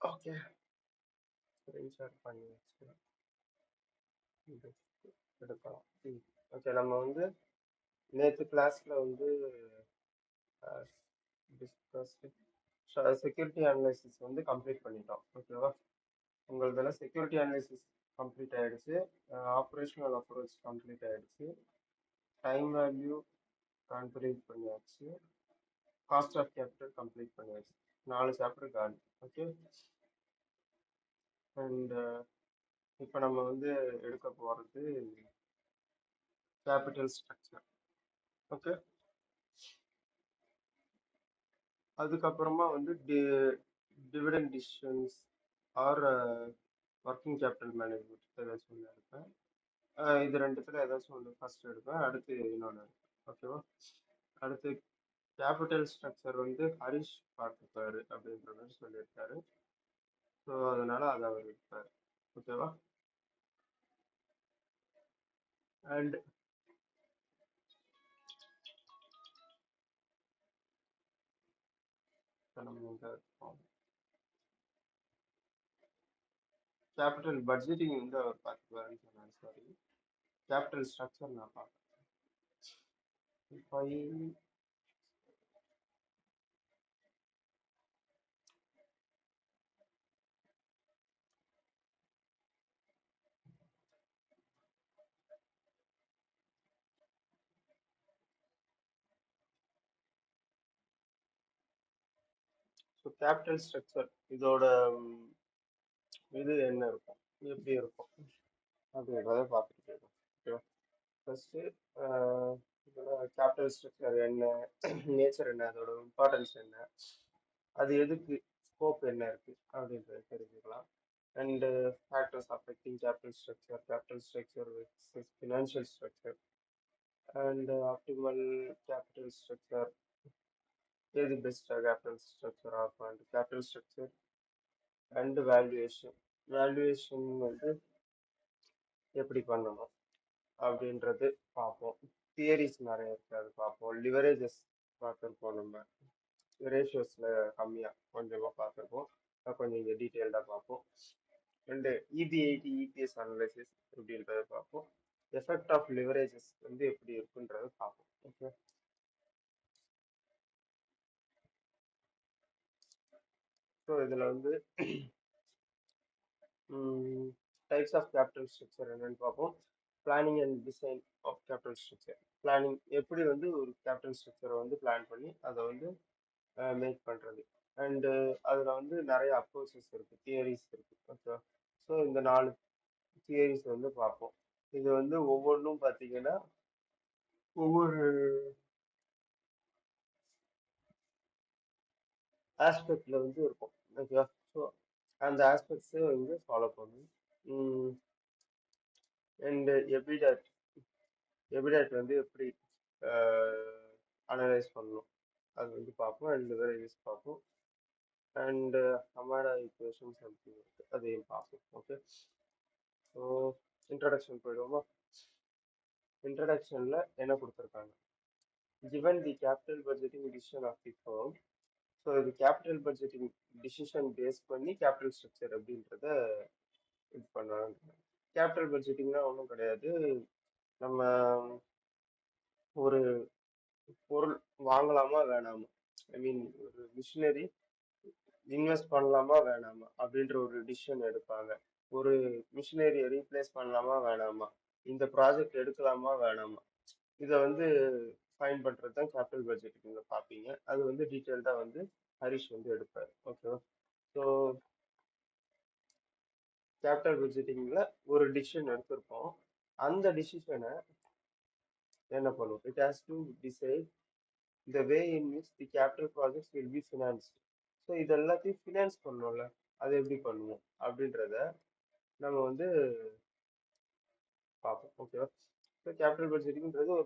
Okay, screen share பண்ணி வச்சு இது எடுக்கலாம். ஓகே, நம்ம வந்து நேற்று கிளாஸ்ல வந்து டிஸ்கஸ் செக்யூரிட்டி அனலைசிஸ் வந்து கம்ப்ளீட் பண்ணிட்டோம். ஓகேவா? உங்களதெல்லாம் செக்யூரிட்டி அனலைசிஸ் கம்ப்ளீட் ஆயிடுச்சு, ஆப்ரேஷனல் அப்ரோச் கம்ப்ளீட் ஆயிடுச்சு, டைம் வேல்யூ கம்ப்ளீட் பண்ணியாச்சு, காஸ்ட் ஆஃப் கேபிட்டல் கம்ப்ளீட் பண்ணியாச்சு. 4 சாப்டர் காலி. ஓகே, அண்ட் இப்போ நம்ம வந்து எடுக்க போறது கேபிட்டல் ஸ்ட்ரக்சர். ஓகே, அதுக்கப்புறமா வந்து dividend decisions are working capital management ஏதாச்சும் ஒன்று எடுப்பேன். இது ரெண்டுத்துல ஏதாச்சும் ஒன்று ஃபர்ஸ்ட் எடுப்பேன், அடுத்து இன்னொன்று எடுப்பேன். ஓகேவா? அடுத்து கேபிட்டல் ஸ்ட்ரக்சர் வந்து ஹரிஷ் பார்த்துப்பாரு அப்படின்ற மாதிரி சொல்லியிருக்காரு. ஸோ அதனால அதை அவர் எடுப்பார். ஓகேவா? அண்ட் நம்ம கேபிட்டல் பட்ஜெட்டிங் வந்து அவர் பார்த்துப்பாருன்னு சொன்னார். சாரி, கேபிட்டல் ஸ்ட்ரக்சர் நான் பார்க்குறேன். இப்போ ஸோ கேபிட்டல் ஸ்ட்ரக்சர் இதோட இது என்ன இருக்கும், எப்படி இருக்கும் அப்படின்றத பார்த்துட்டு இருக்கோம். ஓகேவா? ஃபர்ஸ்ட் இதோட கேபிட்டல் ஸ்ட்ரக்சர் என்ன, நேச்சர் என்ன, அதோட இம்பார்ட்டன்ஸ் என்ன, அது எதுக்கு, ஸ்கோப் என்ன இருக்கு அப்படின்றத தெரிஞ்சுக்கலாம். And factors affecting capital structure with financial structure and optimal capital structure, எது best capital structure of and capital structure and valuation. Valuation வந்து எப்படி பண்ணணும் அப்படின்றது பார்ப்போம். தியரிஸ் நிறைய இருக்கு, அது பார்ப்போம். லிவரேஜஸ் பார்த்துருப்போம், நம்ம ரேஷியோஸ்ல கம்மியா கொஞ்சமா பார்த்துருப்போம், கொஞ்சம் இங்கே டீட்டெயில்டாக பார்ப்போம். அண்டு EB80 EPS அனலைசிஸ் எப்படின்றத பார்ப்போம். எஃபெக்ட் ஆஃப் லிவரேஜஸ் வந்து எப்படி இருக்குன்றத பார்ப்போம். ஓகே, ஸோ இதில் வந்து டைப்ஸ் ஆஃப் கேபிட்டல் ஸ்ட்ரக்சர் என்னன்னு பார்ப்போம். Planning and design of capital structure. Planning எப்படி வந்து ஒரு கேபிட்டல் ஸ்ட்ரக்சரை வந்து பிளான் பண்ணி அதை வந்து மேக் பண்றது. அண்டு அதில் வந்து நிறைய அப்ரோச்சஸ் இருக்கு, தியரிஸ் இருக்கு. ஓகே, ஸோ இந்த 4 தியரிஸ் வந்து பார்ப்போம். இது வந்து ஒவ்வொன்றும் பார்த்தீங்கன்னா ஒவ்வொரு ஆஸ்பெக்ட்ல வந்து இருக்கும். ஓகேவா? ஸோ அந்த ஆஸ்பெக்ட்ஸை வந்து ஃபாலோ பண்ணணும். அண்ட் எபிடாட் வந்து எப்படி அனலைஸ் பண்ணணும் அது வந்து பார்ப்போம். அண்ட் லிவரேஜஸ் பார்ப்போம். அண்ட் ஹமாடா ஈக்குவேஷன்ஸ் சம்திங் இருக்கு, அதையும் பார்ப்போம். ஓகே, ஸோ இன்ட்ரடக்ஷன் போயிடுவோமா? இன்ட்ரடக்ஷன்ல என்ன கொடுத்துருக்காங்க, given the capital budgeting decision of the firm. So இது கேபிட்டல் பட்ஜெட்டிங் டிசிஷன் பேஸ் பண்ணி கேபிட்டல் ஸ்ட்ரக்சர் அப்படின்றத இது பண்ணுவாங்க. கேபிட்டல் பட்ஜெட்டிங்னா ஒன்றும் கிடையாது, நம்ம ஒரு பொருள் வாங்கலாமா வேணாமா, ஐ மீன் ஒரு மிஷினரி இன்வெஸ்ட் பண்ணலாமா வேணாமா அப்படின்ற ஒரு டிசிஷன் எடுப்பாங்க. ஒரு மிஷினரியை ரீப்ளேஸ் பண்ணலாமா வேணாமா, இந்த ப்ராஜெக்ட் எடுக்கலாமா வேணாமா, இதை வந்து ஃபைன் பண்றது தான் கேபிட்டல் பட்ஜெட்டிங்ல பார்ப்பீங்க. அது வந்து டீட்டெயில்டா வந்து ஹரிஷ் வந்து எடுப்பார். ஓகேவா? ஸோ கேபிட்டல் பட்ஜெட்டிங்ல ஒரு டிசிஷன் எடுத்திருப்போம், அந்த டிசிஷனை என்ன பண்ணும், it has to decide the way in which the capital projects will be financed. So இது எல்லாத்தையும் ஃபினான்ஸ் பண்ணணும்ல, அது எப்படி பண்ணுவோம் அப்படின்றத நம்ம வந்து பார்ப்போம். ஓகேவா? ஸோ கேபிட்டல் பட்ஜெட்டிங்கிறது ஒரு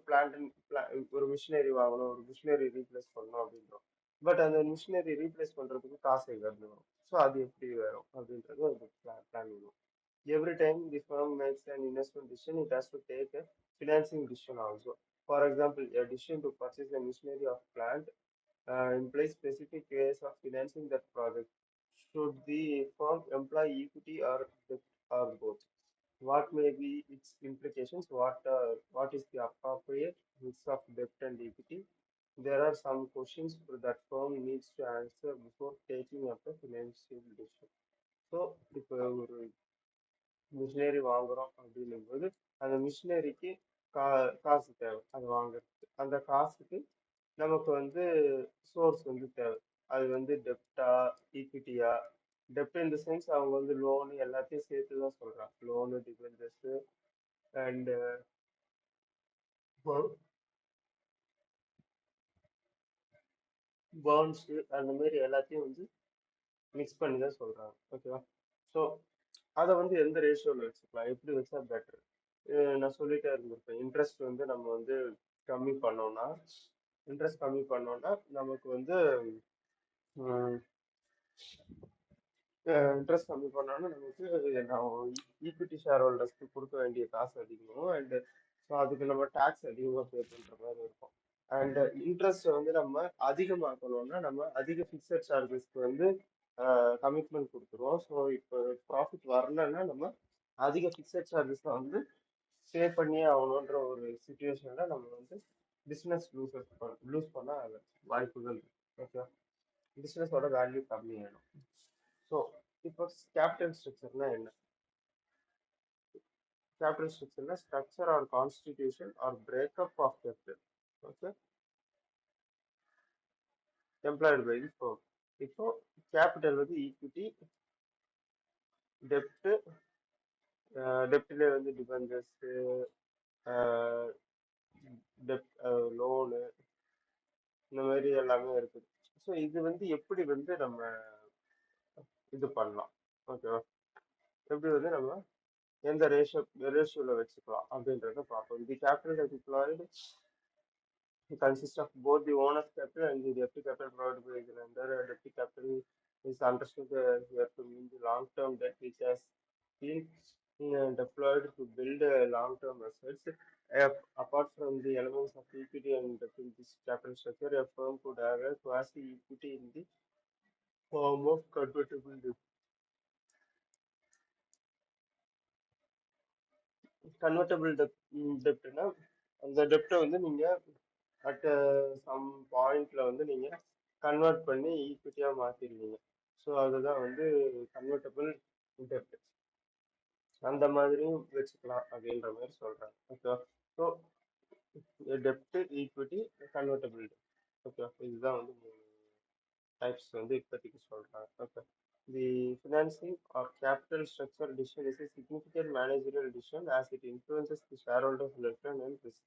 ஒரு மிஷினரி வாங்கணும், ஒரு மிஷினரி ரீப்ளேஸ் பண்ணணும் அப்படின்றோம். பட் அந்த மிஷினரி ரீப்ளேஸ் பண்றதுக்கு காசு எங்கேருந்து வரும், ஸோ அது எப்படி வரும் அப்படின்றது ஒரு பிளான் பண்ணுவோம். Every time the firm makes an investment decision, it has to take a financing decision also. For example, a decision to purchase a machinery of plant implies specific ways of financing that project. Should the firm employ equity or debt or both? What may be its implications? What is the appropriate mix of debt and equity? There are some questions that firm needs to answer before taking up a financial decision. So இப்போ ஒரு machinery வாங்குறோம் அப்படின்னும்போது அந்த மிஷினரிக்கு கா காசு தேவை அது வாங்குறதுக்கு. அந்த காசுக்கு நமக்கு வந்து சோர்ஸ் வந்து தேவை. அது வந்து டெப்டா, ஈக்விட்டியா? டெப்ட் இன் த சென்ஸ் அவங்க வந்து லோனு எல்லாத்தையும் சேர்த்து தான் சொல்றாங்க. லோனு, டிபெஞ்சர்ஸ் அண்ட் பாண்ட்ஸ் அந்த மாதிரி எல்லாத்தையும் வந்து மிக்ஸ் பண்ணி தான் சொல்றாங்க. ஓகேவா? ஸோ அதை வந்து எந்த ரேஷியோவில் வச்சுக்கலாம், எப்படி வச்சா பெட்டர்? நான் சொல்லிட்டே இருந்திருப்பேன். இன்ட்ரெஸ்ட் கம்மி பண்ணோம்னா நமக்கு வந்து இன்ட்ரெஸ்ட் கம்மி பண்ணோம்னா நமக்கு ஈக்விட்டி ஷேர் ஹோல்டர்ஸ்க்கு கொடுக்க வேண்டிய காசு அதிகமாகும். அண்ட் ஸோ அதுக்கு நம்ம டேக்ஸ் அதிகமாக பே பண்ணுற மாதிரி இருக்கும். அண்ட் இன்ட்ரெஸ்ட் வந்து நம்ம அதிகமாக்கணும்னா நம்ம அதிக ஃபிக்ஸட் சார்ஜஸ்க்கு வந்து கமிட்மெண்ட் கொடுத்துருவோம். ஸோ இப்போ ப்ராஃபிட் வரலன்னா நம்ம அதிக ஃபிக்ஸட் சார்ஜஸ் வந்து பே பண்ணியே ஆகணுன்ற ஒரு சுச்சுவேஷன்ல நம்ம வந்து பிஸ்னஸ் லூஸ் பண்ண வாய்ப்புகள் இருக்கு. ஓகே, பிஸ்னஸோட வேல்யூ கம்மியாயிடும். ஸோ இப்போ கேபிட்டல் ஸ்ட்ரக்சர்னா என்ன? கேபிட்டல் ஸ்ட்ரக்சர்னா structure or constitution or breakup of capital. Okay, employed by the firm. இப்போ கேபிட்டல் வந்து ஈக்விட்டி, டெப்ட், டெப்ட்ல வந்து டிபெஞ்சர்ஸ், டெப்ட், லோனு, இந்த மாதிரி எல்லாமே இருக்குது. ஸோ இது வந்து எப்படி வந்து நம்ம இது பண்ணலாம்? ஓகேவா? எப்படி வந்து நம்ம எந்த ரேஷியோல வச்சுக்கலாம் அப்படின்றத பார்ப்போம். தி capital employed consists of both the owner's capital and the debt capital provided by the lender. Debt capital is understood here to mean the long-term debt which has been deployed to build long-term assets. Apart from the elements of equity and debt in this capital structure, a firm could have a quasi-equity in the form of convertible debt. Convertible டெப்ட்னா அந்த டெப்டை வந்து நீங்க at some பாயிண்ட்ல வந்து நீங்க convert பண்ணி ஈக்விட்டியா மாத்திடுவீங்க. So அதுதான் வந்து கன்வெர்டபிள் டெப்ட். அந்த மாதிரியும் வச்சுக்கலாம் அப்படின்ற மாதிரி சொல்றாங்க. ஓகே, ஸோ டெப்ட், ஈக்விட்டி, கன்வெர்டபிள் டெப்ட். ஓகே, இதுதான் வந்து டைப்ஸ் வந்து இப்போதைக்கு சொல்றாங்க. Okay, the financing or capital structure decision is a significant managerial decision as it influences the shareholders' return and risk.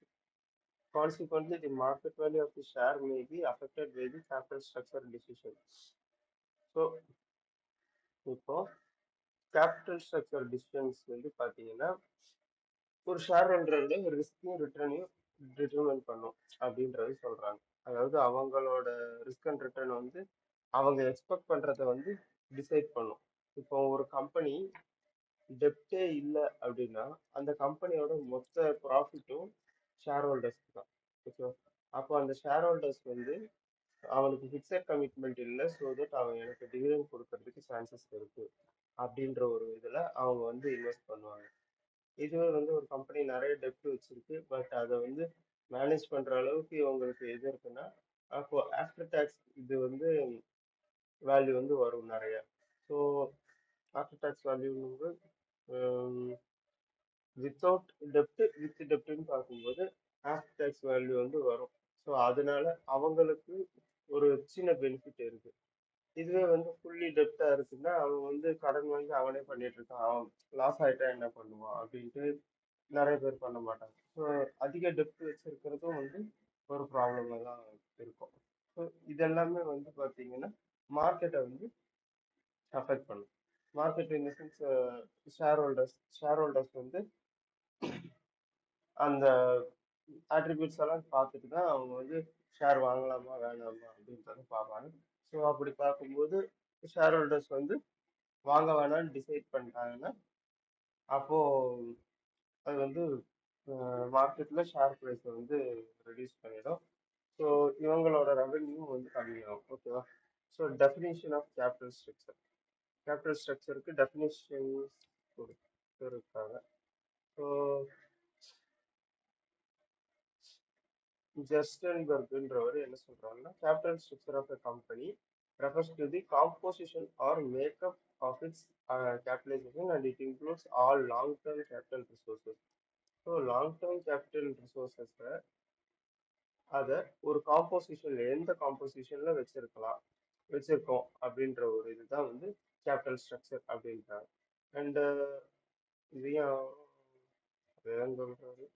Consequently, the market value of the share may be affected by the capital structure decision. So இப்போ capital structure decisions வந்து பார்த்தீங்கன்னா ஒரு share ஹோல்டரோட ரிஸ்கையும் ரிட்டர்னையும் determine பண்ணும் அப்படின்றது சொல்றாங்க. அதாவது அவங்களோட risk and return வந்து அவங்க எக்ஸ்பெக்ட் பண்றத வந்து டிசைட் பண்ணும். இப்போ ஒரு கம்பெனி டெப்டே இல்லை அப்படின்னா அந்த கம்பெனியோட மொத்த ப்ராஃபிட்டும் ஷேர் ஹோல்டர்ஸ்க்கு தான். ஓகே, அப்போ அந்த ஷேர் ஹோல்டர்ஸ் வந்து அவனுக்கு ஃபிக்ஸட் கமிட்மெண்ட் இல்லை, ஸோ தட் அவன் எனக்கு டிவிடெண்ட் கொடுக்கறதுக்கு சான்சஸ் இருக்கு அப்படின்ற ஒரு இதில் அவங்க வந்து இன்வெஸ்ட் பண்ணுவாங்க. இதுவே வந்து ஒரு கம்பெனி நிறைய டெப்ட் வச்சிருக்கு, பட் அதை வந்து மேனேஜ் பண்ற அளவுக்கு இவங்களுக்கு எது இருக்குன்னா அப்போ ஆஃப்டர் டேக்ஸ் இது வந்து வேல்யூ வந்து வரும் நிறைய. So after tax value without டெப்ட் வித் டெப்ட்னு பார்க்கும்போது ஆஃப்டர் டேக்ஸ் வேல்யூ வந்து வரும். ஸோ அதனால அவங்களுக்கு ஒரு சின்ன பெனிஃபிட் இருக்கு. இதுவே வந்து ஃபுல்லி டெப்டா இருக்குன்னா அவன் வந்து கடன் வாங்கி அவனே பண்ணிட்டு இருக்கான், அவன் லாஸ் ஆயிட்டா என்ன பண்ணுவான் அப்படின்ட்டு நிறைய பேர் பண்ண மாட்டாங்க. ஸோ அதிக டெப்ட் வச்சிருக்கிறதும் வந்து ஒரு ப்ராப்ளமாக தான் இருக்கும். ஸோ இதெல்லாமே வந்து பார்த்தீங்கன்னா மார்க்கெட்டை வந்து அஃபெக்ட் பண்ணும். Market in the sense share holders வந்து அந்த ஆட்ரிபியூட்ஸ் எல்லாம் பார்த்துட்டு தான் அவங்க வந்து ஷேர் வாங்கலாமா வேணாமா அப்படின்றத பார்ப்பாங்க. ஸோ அப்படி பார்க்கும்போது ஷேர் ஹோல்டர்ஸ் வந்து வாங்க வேணாம்னு டிசைட் பண்ணிட்டாங்கன்னா அப்போ அது வந்து மார்க்கெட்ல ஷேர் ப்ரைஸை வந்து ரெடியூஸ் பண்ணிடும். ஸோ இவங்களோட ரெவென்யூ வந்து கம்மியாகும். ஓகேவா? So definition of capital structure. Capital ஸ்ட்ரக்சருக்கு டெஃபினிஷன்ஸ் கொடுத்துருக்காங்க. ஸோ ஜெர்ஸ்டன்பர்க்ன்றவர் என்ன சொல்றாங்கன்னா, capital structure of a company refers to the composition or makeup of its capitalization and it includes all long-term capital resources. So லாங்-டர்ம் capital ரிசோர்ஸஸை அதை ஒரு காம்போசிஷன்ல எந்த காம்போசிஷன்ல வச்சிருக்கோம் அப்படின்ற ஒரு இதுதான் வந்து கேபிட்டல் ஸ்ட்ரக்சர் அப்படின்றாங்க. அண்ட் இதையும் சொல்றாரு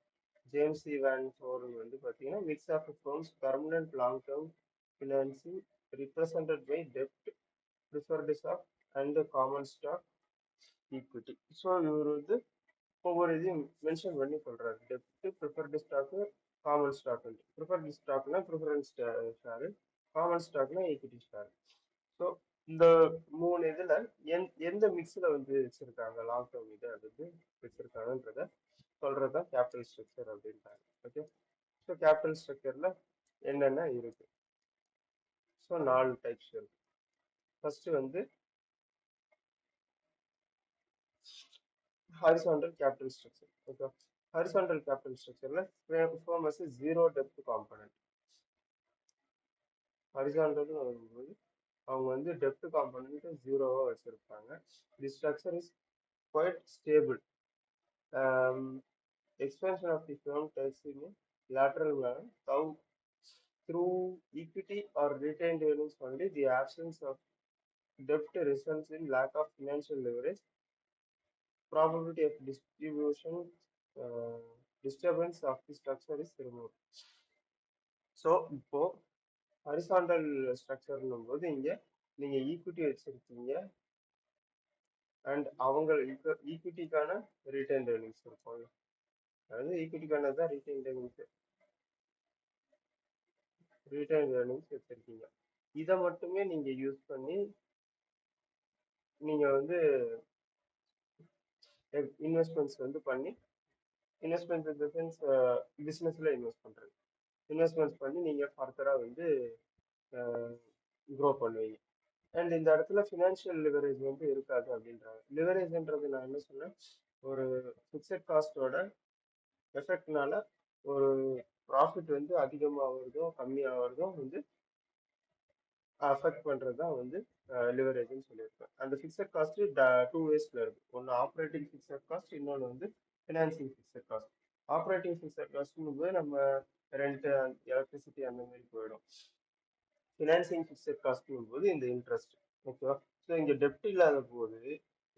ஜேம்ஸ் இவான் ஃபோர்ன் வந்து பார்த்தீங்கன்னா mix of forms permanent long term financing represented by டெப்ட் preferred stock and common stock equity. So இவர் வந்து ஒவ்வொரு இதையும் மென்ஷன் பண்ணி சொல்றாரு. டெப்ட் preferred stock common stock. Preferred ஸ்டாக்னா ப்ரிஃபரன்ஸ் ஷேரு, காமன் ஸ்டாக்னா ஈக்விட்டி ஷேர். ஸோ இந்த மூணு இதுல எந்த மிக்ஸ்ல வந்து வச்சிருக்காங்க லாங் டேர்ம் இது அது வச்சிருக்காங்கன்றத சொல்றதுதான் கேபிட்டல் ஸ்ட்ரக்சர் அப்படின்றாங்க. ஓகே, ஸோ கேபிட்டல் ஸ்ட்ரக்சர்ல என்னென்ன இருக்கு? ஸோ 4 டைப்ஸ் இருக்கு. ஃபர்ஸ்ட் வந்து horizontal capital structure. Okay, horizontal capital ஸ்ட்ரக்சர்ல form as zero depth component. Horizontal வரும்போது அவங்க வந்து டெப்த் காம்பனன்ட் ஜீரோவா வச்சிருப்பாங்க. The structure is quite stable. Expansion of the firm takes in a lateral manner through equity or retained earnings only. The absence of debt results in lack of financial leverage. Probability of disturbance of the structure is removed. So இப்போ horizontal ஸ்ட்ரக்சர்னும் போது இங்க நீங்க equity வச்சிருக்கீங்க and அவங்க ஈக்விட்டிக்கான retain earnings இருக்கும். அதாவது ஈக்விட்டிக்கான தான் retain earnings வச்சிருக்கீங்க. இதை மட்டுமே நீங்க யூஸ் பண்ணி நீங்க வந்து இன்வெஸ்ட்மெண்ட்ஸ் வந்து பண்ணி இன்வெஸ்ட்மெண்ட் இன் த சென்ஸ் பிஸ்னஸ்ல இன்வெஸ்ட்மெண்ட்ஸ் பண்ணி நீங்க ஃபர்தரா வந்து க்ரோ பண்ணுவீங்க. அண்ட் இந்த இடத்துல ஃபினான்ஷியல் லிவரேஜ் வந்து இருக்காது அப்படின்றாங்க. லிவரேஜ்ன்றது நான் என்ன சொன்னேன், ஒரு ஃபிக்ஸட் காஸ்டோட எஃபெக்ட்னால ஒரு ப்ராஃபிட் வந்து அதிகமாகிறதோ கம்மியாகிறதோ வந்து அஃபெக்ட் பண்றது தான் வந்து லிவரேஜ்னு சொல்லியிருக்கேன். அந்த ஃபிக்ஸட் காஸ்ட் 2 வேஸ்ல இருக்கு. ஒன்று ஆப்ரேட்டிங் ஃபிக்ஸட் காஸ்ட், இன்னொன்று வந்து financing fixed cost. Operating fixed காஸ்ட்னு போது நம்ம ரெண்ட், எலக்ட்ரிசிட்டி அந்த மாதிரி போயிடும். ஃபினான்சிங் ஃபிக்ஸட் காஸ்ட்னு போது இந்த இன்ட்ரெஸ்ட். ஓகேவா? ஸோ இங்கே டெப்ட் இல்லாத போது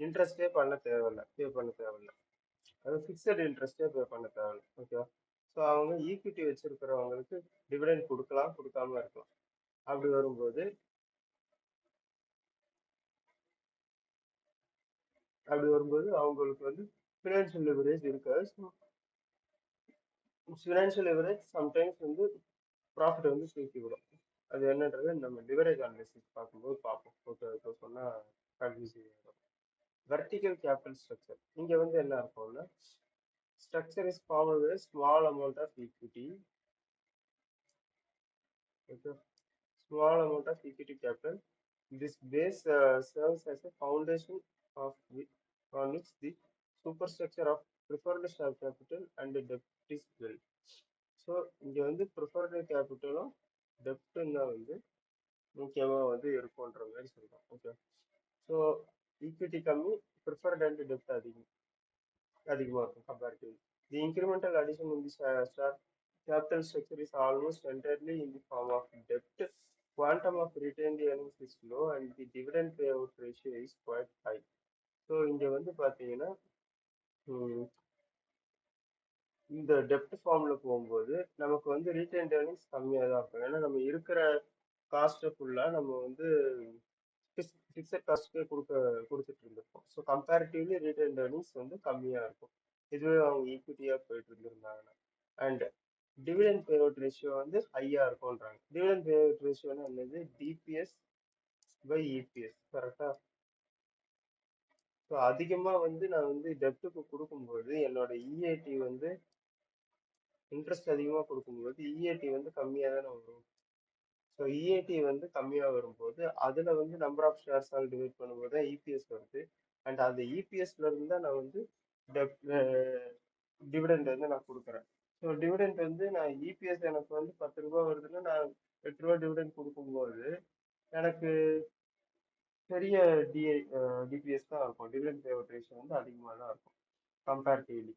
இன்ட்ரெஸ்டே பே பண்ண தேவையில்லை. அது ஃபிக்ஸட் இன்ட்ரெஸ்டே பே பண்ண தேவையில்லை. ஓகேவா? ஸோ அவங்க ஈக்விட்டி வச்சிருக்கிறவங்களுக்கு டிவிடெண்ட் கொடுக்கலாம், கொடுக்காம இருக்கலாம். அப்படி வரும்போது அவங்களுக்கு வந்து ஃபினான்ஷியல் லிவரேஜ் இருக்காது. ஃபினான்ஷியல் லிவரேஜ் சம்டைம்ஸ் வந்து ப்ராஃபிட் வந்து தூக்கி விடும். அது என்னன்றது நம்ம லிவரேஜ் அனாலிசிஸ் பார்க்கும்போது பார்ப்போம். ஓகே, இப்போ சொன்னால் கன்ஃபியூசிங் ஆகிடும். வெர்டிகல் கேபிட்டல் ஸ்ட்ரக்சர் இங்கே வந்து என்ன இருக்கும்னா, structure is formed with a small amount of equity. Okay, small amount of equity capital. This base serves as a foundation on which the superstructure of preferred share capital and debt is built. So இங்கே வந்து preferred கேபிட்டலும் டெப்ட்டும் தான் வந்து முக்கியமாக வந்து இருக்கும்ன்ற மாதிரி சொல்கிறோம். Okay, so equity கம்மி, preferred and டெப்ட் அதிகமாக இருக்கும் comparatively. The incremental addition in the capital structure is almost entirely in the form of debt. Quantum of retained earnings is low and the dividend payout ratio is quite high. So இங்கே வந்து பார்த்தீங்கன்னா இந்த டெப்ட் ஃபார்ம்ல போகும்போது நமக்கு வந்து ரீட்டைன்ட் earnings கம்மியாக தான் இருக்கும். ஏன்னா நம்ம இருக்கிற காஸ்ட்டை ஃபுல்லாக நம்ம வந்து ஃபிக்ஸட் காஸ்ட்டுக்கே கொடுத்துட்டு இருந்திருப்போம். ஸோ கம்பேரிட்டிவ்லி ரீட்டைன்ட் ஏர்னிங்ஸ் வந்து கம்மியாக இருக்கும் இதுவே அவங்க ஈக்விட்டியாக போயிட்டு இருந்திருந்தாங்கன்னா. அண்ட் டிவிடெண்ட் பேஅவுட் ரேஷியோ வந்து ஹையாக இருக்கும்ன்றாங்க. டிவிடெண்ட் பேஅவுட் ரேஷியோனா என்னது? DPS by EPS. கரெக்டாக? ஸோ அதிகமாக வந்து நான் வந்து டெப்ட்டுக்கு கொடுக்கும்போது என்னோட இஏடி வந்து இன்ட்ரெஸ்ட் அதிகமாக கொடுக்கும்போது இஏடி வந்து கம்மியாக தானே வரும். ஸோ இஏடி வந்து கம்மியாக வரும்போது அதில் வந்து நம்பர் ஆஃப் ஷேர்ஸால் டிவைட் பண்ணும்போது தான் இபிஎஸ் வருது. அண்ட் அந்த இபிஎஸ்ல இருந்து தான் நான் வந்து டிவிடெண்ட் வந்து நான் கொடுக்குறேன். ஸோ டிவிடெண்ட் வந்து நான் இபிஎஸ் எனக்கு வந்து 10 ரூபா வருதுன்னா நான் 8 ரூபா டிவிடெண்ட் கொடுக்கும்போது எனக்கு பெரிய டிஐ டிபிஎஸ் தான் இருக்கும். டிவிடெண்ட் பேஅவுட் ரேஷியோ வந்து அதிகமாக தான் இருக்கும் கம்பேரிட்டிவ்லி.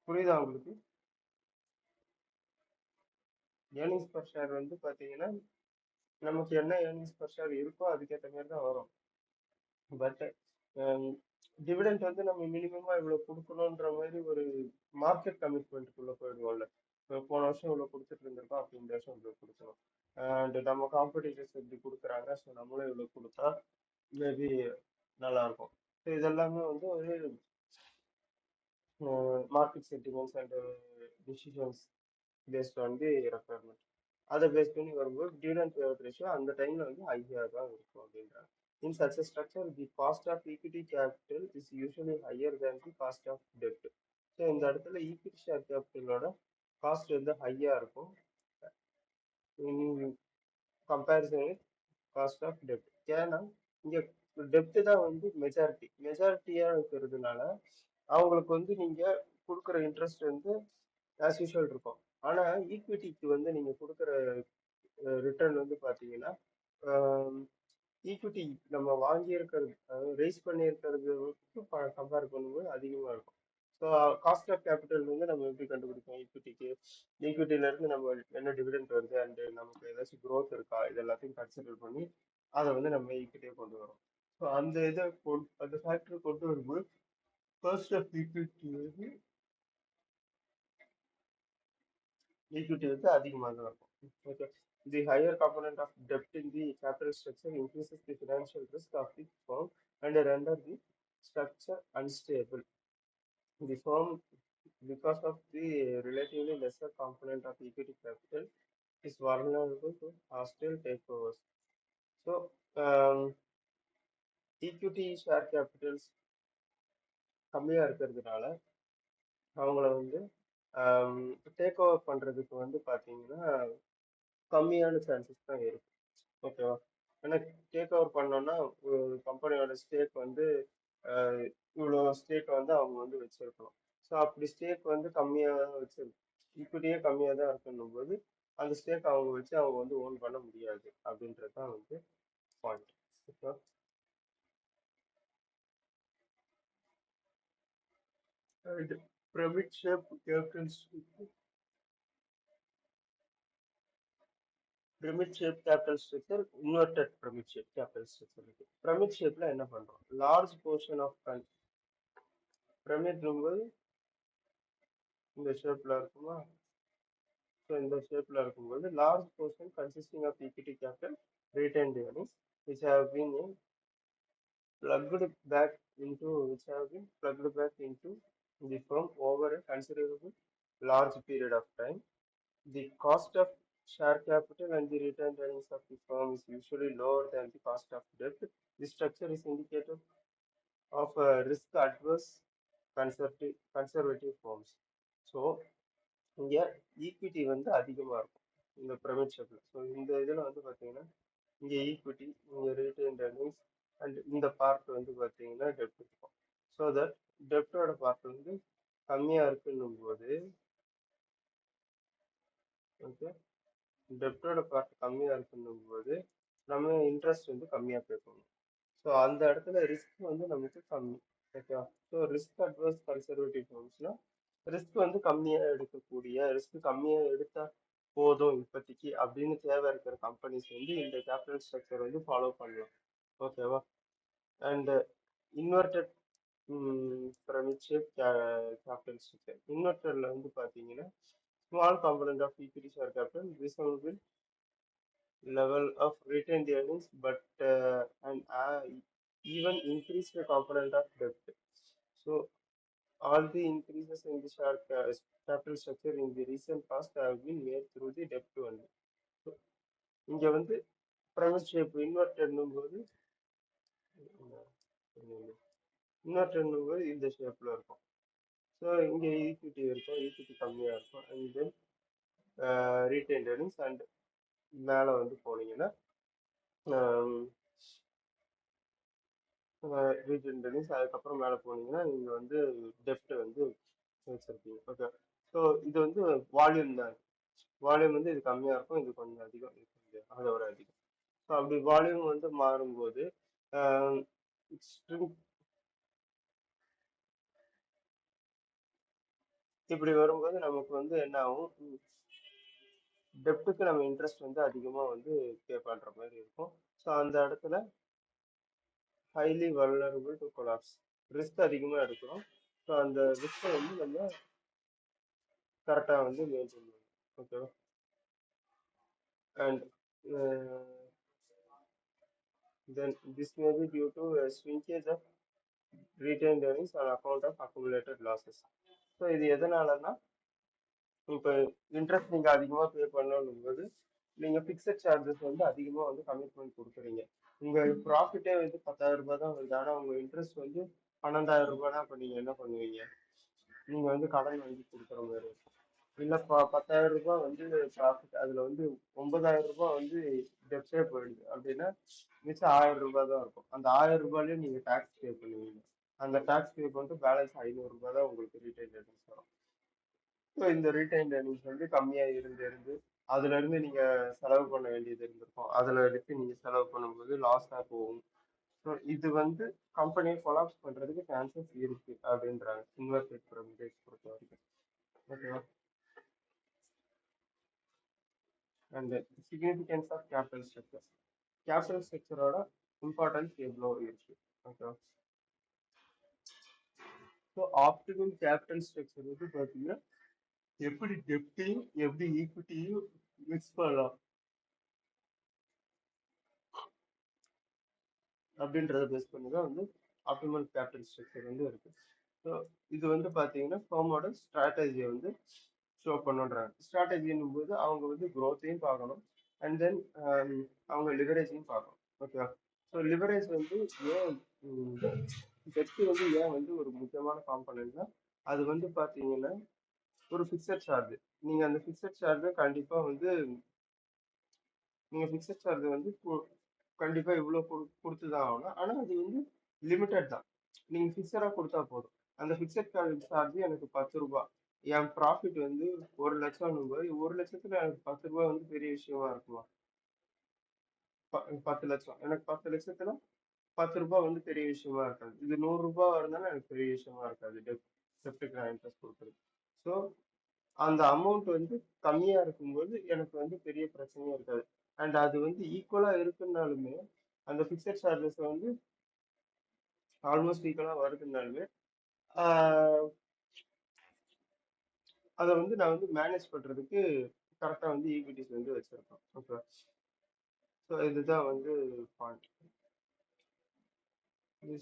புரியுதா உங்களுக்கு? ஏர்னிங்ஸ் பர் ஷேர் வந்து பார்த்தீங்கன்னா நமக்கு என்ன ஏர்னிங்ஸ் பர் ஷேர் இருக்கோ அதுக்கேற்ற மாதிரி தான் வரும். பட் டிவிடெண்ட் வந்து நம்ம மினிமமா இவ்வளவு கொடுக்கணுன்ற மாதிரி ஒரு மார்க்கெட் கமிட்மெண்ட்டுக்குள்ள போயிடுவோம்ல. இப்போ போன வருஷம் இவ்வளவு கொடுத்துட்டு இருந்திருக்கோம், அப்படி இந்த வருஷம் இவ்வளவு கொடுக்கணும். அண்ட் நம்ம காம்படிட்டர்ஸ் இப்படி கொடுக்குறாங்க, ஸோ நம்மளும் இவ்வளவு கொடுத்தா மேபி நல்லா இருக்கும். ஸோ இதெல்லாமே வந்து ஒரு market sentiments and decisions paste on the requirement. அதை பேஸ் பண்ணி வரும்போது டிவிடெண்ட் பேஅவுட் ரேஷியோ அந்த டைம்ல வந்து ஹையா தான் இருக்கும் அப்படின்றாங்க. In such a structure, the cost of equity capital is usually higher than the cost of debt. So இந்த இடத்துல ஈக்விட்டி ஷேர் கேபிட்டலோட காஸ்ட் வந்து ஹையா இருக்கும் in comparison with cost of டெப்ட். ஏன்னா இங்க டெப்ட் தான் வந்து மெஜாரிட்டியா இருக்கிறதுனால அவங்களுக்கு வந்து நீங்க கொடுக்குற இன்ட்ரெஸ்ட் வந்து ஆஸ் யூஷுவல் இருக்கும். ஆனா ஈக்விட்டிக்கு வந்து நீங்க கொடுக்குற ரிட்டர்ன் வந்து பாத்தீங்கன்னா ஈக்விட்டி நம்ம வாங்கி இருக்கிறது, அதாவது ரைஸ் பண்ணியிருக்கிறது கம்பேர் பண்ணும்போது அதிகமா இருக்கும். ஸோ காஸ்ட் ஆஃப் கேபிட்டல் வந்து நம்ம எப்படி கண்டுபிடிப்போம் ஈக்விட்டிக்கு? ஈக்விட்டில இருந்து நம்ம என்ன டிவிடெண்ட் வருது அண்ட் நமக்கு ஏதாச்சும் growth இருக்கா, இது எல்லாத்தையும் கன்சிடர் பண்ணி அதை வந்து நம்ம ஈக்விட்டியை கொண்டு வரோம். ஸோ அந்த இதை அந்த ஃபேக்டர் கொண்டு வரும்போது காஸ்ட் ஆஃப் ஈக்விட்டி வந்து அதிகமாக தான் இருக்கும். Okay. The higher component of debt in the capital structure increases the financial risk of the firm and render the structure unstable. The firm, because of the relatively lesser component of equity capital, is vulnerable to hostile takeovers. So, equity share capitals கம்மியா இருக்கிறதுனால அவங்கள வந்து take over பண்றதுக்கு வந்து பாத்தீங்கன்னா கம்மியான chances தான் இருக்கு. ஓகேவா? ஏன்னா டேக் ஓவர் பண்ணோம்னா ஒரு கம்பெனியோட ஸ்டேக் வந்து ஆஹ் இவ்வளோ ஸ்டேக் வந்து அவங்க வந்து வச்சிருக்கணும். ஸோ அப்படி ஸ்டேக் வந்து கம்மியாக தான் வச்சிருக்கு, ஈக்விட்டியே கம்மியாக தான் இருக்கணும் போது அந்த ஸ்டேக் அவங்க வச்சு அவங்க வந்து ஓன் பண்ண முடியாது அப்படின்றது தான் வந்து point. Okay. And pyramid shape capital pyramid shape capital structure, inverted pyramid shape capital structure இருக்கு. பிரமிட் ஷேப்ல என்ன பண்றோம்? லார்ஜ் போர்ஷன் ஆஃப் பிரமிட் போது இந்த ஷேப்ல இருக்குமா? ஸோ இந்த ஷேப்ல இருக்கும்போது large portion consisting of equity capital retained earnings which have been plugged back into the firm over a considerable large period of time. The cost of share capital and the retained earnings of the firm is usually lower than the cost of debt. This structure is indicative of risk adverse conservative firms. So இங்க equity வந்து அதிகமா இருக்கும் இந்த private ஷேப்ல. So இந்த இதுல வந்து பாத்தீங்கன்னா இங்க ஈக்விட்டி, இங்க ரீட்டைன்ட் earnings அண்ட் இந்த பார்ட் வந்து பாத்தீங்கன்னா டெப்ட் இருக்கும். ஸோ தட் டெப்டோட பார்ட் வந்து கம்மியா இருக்குன்னும் போது, ஓகே, டெப்டோட பார்ட் கம்மியா இருக்குன்னும் போது நம்ம இன்ட்ரெஸ்ட் வந்து கம்மியா பே பண்ணணும். ஸோ அந்த இடத்துல ரிஸ்க் வந்து நமக்கு கம்மி. ஓகேவா? ஸோ ரிஸ்க் அட்வர்ஸ் கன்சர்வேட்டிவ் ஃபர்ம்ஸ்னா ரிஸ்க் வந்து கம்மியா எடுக்கக்கூடிய, ரிஸ்க் கம்மியா எடுத்தா போதும் இப்போதைக்கு அப்படின்னு தேவை இருக்கிற கம்பெனிஸ் வந்து இந்த கேபிட்டல் ஸ்ட்ரக்சர் வந்து ஃபாலோ பண்ணலாம். ஓகேவா? And inverted pyramid shape capital structure. இன்வெர்டர்ல வந்து பார்த்தீங்கன்னா small component of equity share capital reasonable level of retained earnings, but and even increase the component of debt. So all the increases in the share capital structure in the recent past have been made through the debt only. So இங்க வந்து private shape inverted போது இந்த ஷேப்ல இருக்கும். So இங்க equity இருக்கும், equity கம்மியா இருக்கும், and then retained earnings and மேலே வந்து போனீங்கன்னா ரீட்டைன் earnings, அதுக்கப்புறம் மேலே போனீங்கன்னா நீங்கள் வந்து டெப்ட் வந்து வச்சிருப்பீங்க. ஓகே. ஸோ இது வந்து வால்யூம் தான். வால்யூம் வந்து இது கம்மியாக இருக்கும், இது கொஞ்சம் அதிகம், இது கொஞ்சம் அதை விட அதிகம். ஸோ அப்படி வால்யூம் வந்து மாறும்போது ஆஹ் string இப்படி வரும்போது நமக்கு வந்து என்ன ஆகும், டெப்ட்டுக்கு நம்ம இன்ட்ரெஸ்ட் வந்து அதிகமாக வந்து பே பண்ணுற மாதிரி இருக்கும். ஸோ அந்த இடத்துல highly vulnerable to collapse, risk அதிகமாக எடுக்கிறோம். ஸோ அந்த ரிஸ்க்கை வந்து நம்ம கரெக்டாக வந்து மெயின்டைன் பண்ணணும். ஓகேவா? And then this may be due to a shrinkage of retained earnings on account of accumulated losses. So இது எதனாலன்னா, இப்போ இன்ட்ரெஸ்ட் நீங்கள் அதிகமாக பே பண்ணணும் போது நீங்கள் ஃபிக்ஸட் சார்ஜஸ் வந்து அதிகமாக வந்து கமிட்மெண்ட் கொடுக்குறீங்க. உங்கள் ப்ராஃபிட்டே வந்து 10,000 ரூபாய் தான் வருது, ஆனால் உங்கள் இன்ட்ரெஸ்ட் வந்து 12,000 ரூபாய்னா இப்போ நீங்கள் என்ன பண்ணுவீங்க? நீங்கள் வந்து கடன் வாங்கி கொடுக்குற மாதிரி இருக்கும். இல்லை 10,000 ரூபாய் வந்து ப்ராஃபிட், அதில் வந்து 9,000 ரூபாய் வந்து டெப்டே போயிடுது அப்படின்னா மிச்சம் 1,000 ரூபாய் தான் இருக்கும். அந்த 1,000 ரூபாயிலே நீங்கள் டேக்ஸ் பே பண்ணுவீங்க. அந்த டேக்ஸ் பே பண்ணிட்டு பேலன்ஸ் 500 ரூபாய் தான் உங்களுக்கு ரீட்டைல் ஏர்னிங்ஸ் வரும். ஸோ இந்த ரீட்டைல் ஏர்னிங்ஸ் வந்து கம்மியாக இருந்து அதுல இருந்து நீங்க செலவு பண்ண வேண்டியது இருந்திருக்கும், அதுல எடுத்து நீங்க செலவு பண்ணும்போது லாஸா போகும். ஸோ இது வந்து கம்பெனியை கொலாப்ஸ் பண்றதுக்கு சான்சஸ் இருக்கு அப்படின்றாங்க இன்வெர்டட் பிரமிடேஸ் பொறுத்த வரைக்கும். ஓகேவா? And significance of capital structure, கேபிட்டல் ஸ்ட்ரக்சரோட இம்பார்ட்டன்ஸ் எவ்வளோ இருக்கு. ஓகேவா? ஸோ ஆப்டிமல் கேபிட்டல் ஸ்ட்ரக்சர் வந்து பார்த்தீங்கன்னா எப்படி டெப்டையும் எப்படி ஈக்விட்டியும் மிக்ஸ் பண்ணலாம் அப்படின்றத பேஸ் பண்ணி தான் வந்து ஆப்டிமல் கேபிட்டல் ஸ்ட்ரக்சர் வந்து இருக்கு. ஸோ இது வந்து பார்த்தீங்கன்னா ஃபர்மோட ஸ்ட்ராட்டஜியை வந்து ஷோ பண்ணுன்றாங்க. ஸ்ட்ராட்டஜின்னும் போது அவங்க வந்து க்ரோத்தையும் பார்க்கணும், அண்ட் தென் அவங்க லிவரேஜையும் பார்க்கணும். ஓகேவா? ஸோ லிவரேஜ் வந்து ஏன் டெப்ட் வந்து ஏன் வந்து ஒரு முக்கியமான காம்பனன்ட்னா, அது வந்து பார்த்தீங்கன்னா ஒரு ஃபிக்ஸட் சார்ஜ். நீங்கள் அந்த ஃபிக்ஸட் சார்ஜை கண்டிப்பாக வந்து நீங்கள் ஃபிக்ஸட் சார்ஜ் வந்து கண்டிப்பாக இவ்வளோ கொடுத்து தான் ஆகணும். ஆனால் அது வந்து லிமிட்டட் தான். நீங்கள் ஃபிக்ஸடாக கொடுத்தா போதும். அந்த ஃபிக்ஸட் சார்ஜ் எனக்கு 10 ரூபாய், என் ப்ராஃபிட் வந்து 1,00,000 போது 1,00,000 எனக்கு 10 ரூபாய் வந்து பெரிய விஷயமா இருக்குமா? 10 லட்சம் எனக்கு 10 லட்சத்துல 10 ரூபாய் வந்து பெரிய விஷயமா இருக்காது. இது 100 ரூபாய் இருந்தாலும் எனக்கு பெரிய விஷயமா இருக்காது டெப்ட்டுக்கு நான் இன்ட்ரெஸ்ட் கொடுக்குறது. ஸோ அந்த அமௌண்ட் வந்து கம்மியா இருக்கும்போது எனக்கு வந்து பெரிய பிரச்சனையே இருக்காது. அண்ட் அது வந்து ஈக்குவலா இருக்குன்னாலுமே அந்த ஃபிக்ஸட் சார்ஜஸ் வந்து ஆல்மோஸ்ட் ஈக்குவலா வருதுனாலுமே அதை வந்து நான் வந்து மேனேஜ் பண்றதுக்கு கரெக்டா வந்து ஈக்விட்டிஸ் வந்து வச்சிருக்கேன். ஓகே. ஸோ இதுதான் வந்து பாயிண்ட்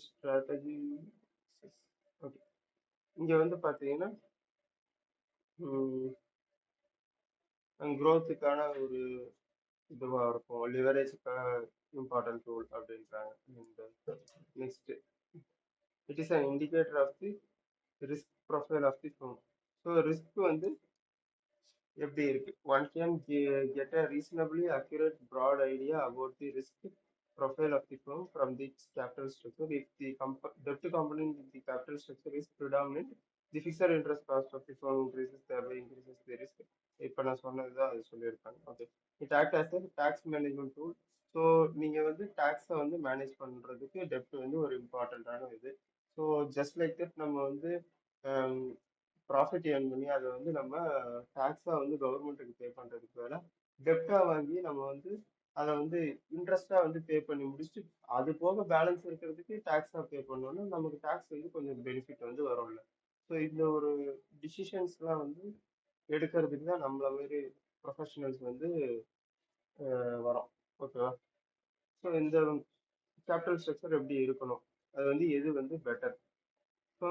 ஸ்ட்ராட்டஜி. ஓகே. இங்க வந்து பாத்தீங்கன்னா க்ரோத்துக்கான ஒரு இதுவா இருக்கும், லிவரேஜ்க்கான இம்பார்ட்டன்ட் டூல் அப்படின்றாங்க. Next, it is an indicator of the risk profile of the firm. So risk வந்து எப்படி இருக்கு? One can get a reasonably accurate broad idea about the risk profile of the firm from the capital structure. If the debt component in the capital structure is predominant, the fixed interest cost of the firm increases, thereby increases the risk. இப்போ நான் சொன்னதுதான் அது சொல்லியிருக்காங்க. Okay. It act as a tax management tool. So நீங்க வந்து டேக்ஸை வந்து manage பண்றதுக்கு டெப்ட் வந்து ஒரு இம்பார்ட்டண்ட்டான இது. ஸோ ஜஸ்ட் லைக் தட் நம்ம வந்து ப்ராஃபிட் ஏர்ன் பண்ணி அதை வந்து நம்ம டேக்ஸா வந்து கவர்மெண்ட்டுக்கு பே பண்றதுக்கு வேலை டெப்டா வாங்கி நம்ம வந்து அதை வந்து இன்ட்ரெஸ்டா வந்து பே பண்ணி முடிச்சுட்டு அது போக பேலன்ஸ் இருக்கிறதுக்கு டேக்ஸா பே பண்ணோம்னா நமக்கு டேக்ஸ் வந்து கொஞ்சம் பெனிஃபிட் வந்து வரும்ல. ஸோ இந்த ஒரு டிசிஷன்ஸ்லாம் வந்து எடுக்கிறதுக்கு தான் நம்மள மாதிரி ப்ரொஃபஷனல்ஸ் வந்து வரோம். ஓகேவா? ஸோ இந்த கேபிட்டல் ஸ்ட்ரக்சர் எப்படி இருக்கணும், அது வந்து எது வந்து better? So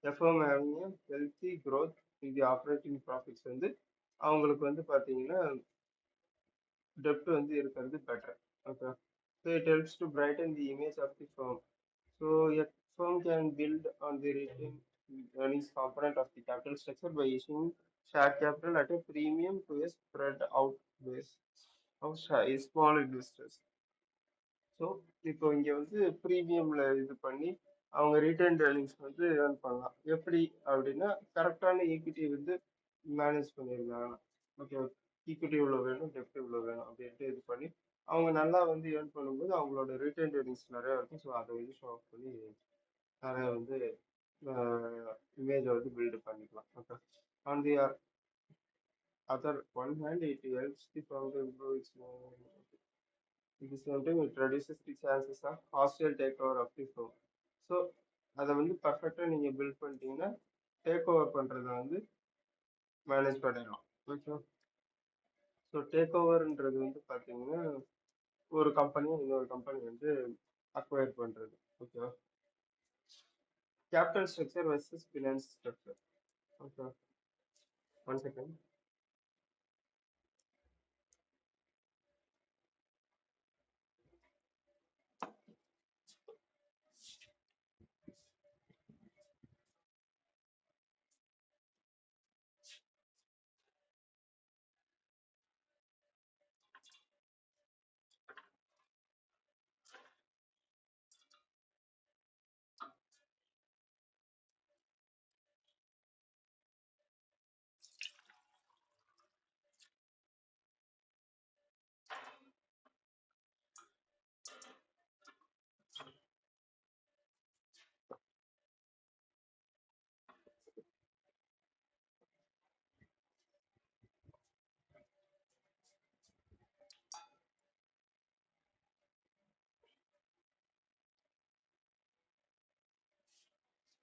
FM having a healthy growth in the operating profits வந்து அவங்களுக்கு வந்து பார்த்தீங்கன்னா டெப்ட் வந்து இருக்கிறது better. Okay. So it helps to brighten the image of the firm. So a firm can build on the retained earnings component of the capital structure by issuing Share capital at a premium to a spread out base of small investors. So இப்போ இங்க வந்து ப்ரீமியம்ல இது பண்ணி அவங்க return earnings வந்து earn பண்ணலாம். எப்படி அப்படின்னா கரெக்டான ஈக்விட்டி வந்து மேனேஜ் பண்ணியிருந்தாங்க. ஓகே, ஈக்விட்டி இவ்வளோ வேணும், டெப்ட் இவ்வளோ வேணும் அப்படின்ட்டு இது பண்ணி அவங்க நல்லா வந்து ஏர்ன் பண்ணும்போது அவங்களோட ரிட்டர்ன் ஏர்னிங்ஸ் நிறைய இருக்கும். ஸோ அதை வந்து ஷோ ஆஃப் பண்ணி நிறைய வந்து இமேஜை வந்து பில்டு பண்ணிக்கலாம். Okay, on the other one hand it helps the founder improve it's இது sometimes it reduces the chances of hostile takeover of the firm. So அதை வந்து பர்ஃபெக்டாக நீங்கள் பில்ட் பண்ணிட்டீங்கன்னா டேக் ஓவர் பண்ணுறதை வந்து மேனேஜ் பண்ணிடலாம். ஓகே, ஸோ டேக் ஓவர்ன்றது வந்து பார்த்தீங்கன்னா ஒரு கம்பெனியும் இன்னொரு கம்பெனி வந்து அக்வயர் பண்ணுறது. ஓகேவா, capital structure versus finance structure. Okay, one second.